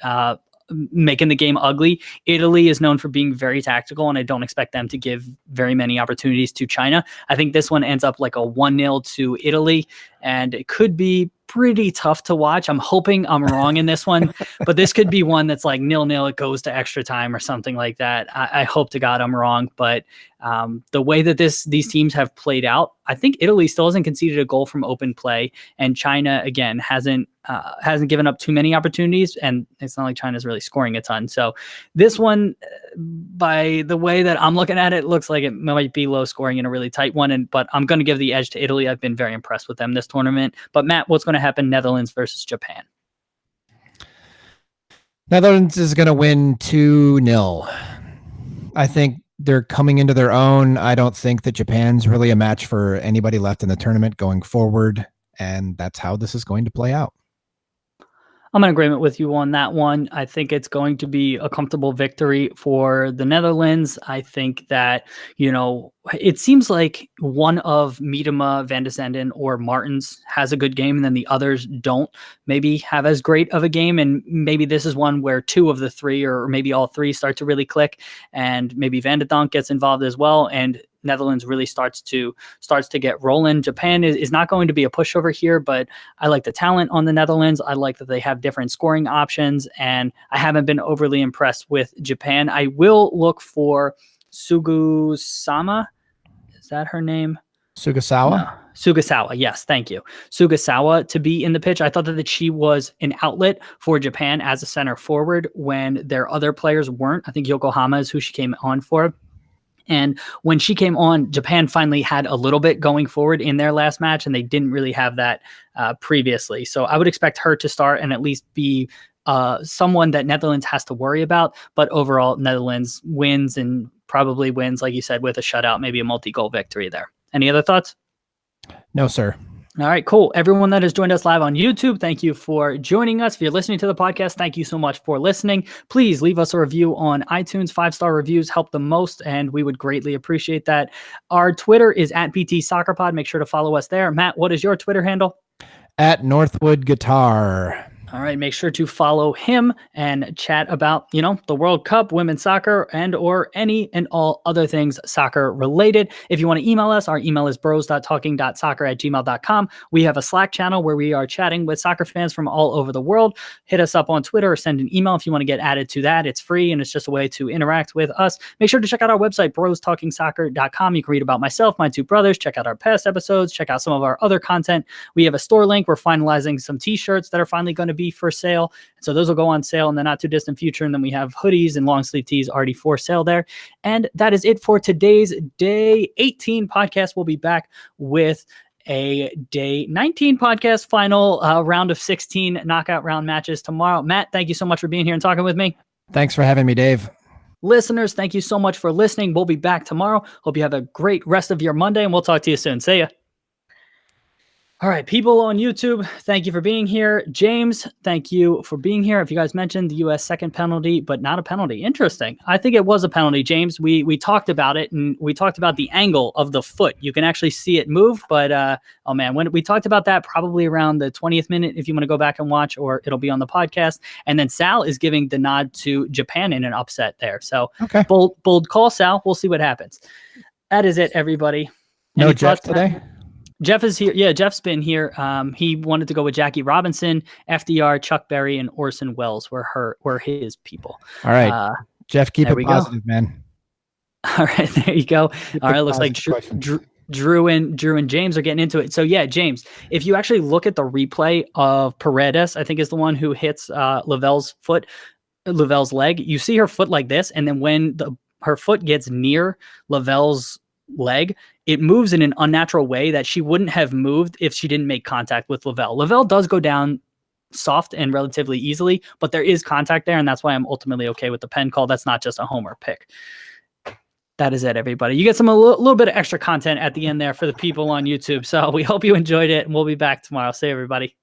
making the game ugly. Italy is known for being very tactical, and I don't expect them to give very many opportunities to China. I think this one ends up like a 1-0 to Italy, and it could be pretty tough to watch. I'm hoping I'm wrong in this one, but this could be one that's like 0-0. It goes to extra time or something like that. I hope to God I'm wrong, but the way that these teams have played out, I think Italy still hasn't conceded a goal from open play, and China again hasn't given up too many opportunities, and it's not like China's really scoring a ton. So this one, by the way that I'm looking at it, looks like it might be low scoring in a really tight one. But I'm going to give the edge to Italy. I've been very impressed with them this tournament. But Matt, what's going to happen? Netherlands versus Japan. Netherlands is going to win 2-0. I think they're coming into their own. I don't think that Japan's really a match for anybody left in the tournament going forward, and that's how this is going to play out. I'm in agreement with you on that one. I think it's going to be a comfortable victory for the Netherlands. I think that, it seems like one of Miedema, Van de Zenden, or Martens has a good game, and then the others don't maybe have as great of a game. And maybe this is one where 2 of the 3, or maybe all 3, start to really click, and maybe Van de Donk gets involved as well, and Netherlands really starts to get rolling. Japan is not going to be a pushover here, but I like the talent on the Netherlands. I like that they have different scoring options, and I haven't been overly impressed with Japan. I will look for Sugusama. Is that her name? Sugasawa? No. Sugasawa. Yes. Thank you. Sugasawa to be in the pitch. I thought that she was an outlet for Japan as a center forward when their other players weren't. I think Yokohama is who she came on for. And when she came on, Japan finally had a little bit going forward in their last match, and they didn't really have that previously. So I would expect her to start and at least be someone that Netherlands has to worry about. But overall, Netherlands wins, and probably wins, like you said, with a shutout, maybe a multi-goal victory there. Any other thoughts? No, sir. All right, cool. Everyone that has joined us live on YouTube, thank you for joining us. If you're listening to the podcast, thank you so much for listening. Please leave us a review on iTunes. 5-star reviews help the most, and we would greatly appreciate that. Our Twitter is @BTSoccerPod. Make sure to follow us there. Matt, what is your Twitter handle? @Northwood Guitar. All right, make sure to follow him and chat about, the World Cup, women's soccer, and or any and all other things soccer related. If you want to email us, our email is bros.talking.soccer@gmail.com. We have a Slack channel where we are chatting with soccer fans from all over the world. Hit us up on Twitter or send an email if you want to get added to that. It's free and it's just a way to interact with us. Make sure to check out our website, brostalkingsoccer.com. You can read about myself, my two brothers, check out our past episodes, check out some of our other content. We have a store link. We're finalizing some t-shirts that are finally going to be for sale. So those will go on sale in the not too distant future. And then we have hoodies and long sleeve tees already for sale there. And that is it for today's day 18 podcast. We'll be back with a day 19 podcast, final round of 16 knockout round matches tomorrow. Matt, thank you so much for being here and talking with me. Thanks for having me, Dave. Listeners, thank you so much for listening. We'll be back tomorrow. Hope you have a great rest of your Monday, and we'll talk to you soon. See ya. All right, people on YouTube, thank you for being here. James, thank you for being here. If you guys mentioned the U.S. second penalty, but not a penalty. Interesting. I think it was a penalty, James. We talked about it, and we talked about the angle of the foot. You can actually see it move, but, oh, man, when we talked about that probably around the 20th minute, if you want to go back and watch, or it'll be on the podcast. And then Sal is giving the nod to Japan in an upset there. So okay. Bold call, Sal. We'll see what happens. That is it, everybody. No Jeff today? Jeff is here. Yeah, Jeff's been here. He wanted to go with Jackie Robinson, FDR, Chuck Berry, and Orson Welles were his people. All right. Jeff, keep it positive, man. All right, there you go. All right, looks like Drew and James are getting into it. So yeah, James, if you actually look at the replay of Paredes, I think is the one who hits Lavelle's leg, you see her foot like this, and then when her foot gets near Lavelle's leg, it moves in an unnatural way that she wouldn't have moved if she didn't make contact with Lavelle. Lavelle does go down soft and relatively easily, but there is contact there, and that's why I'm ultimately okay with the pen call. That's not just a homer pick. That is it, everybody. You get a little bit of extra content at the end there for the people on YouTube. So we hope you enjoyed it, and we'll be back tomorrow. See you, everybody.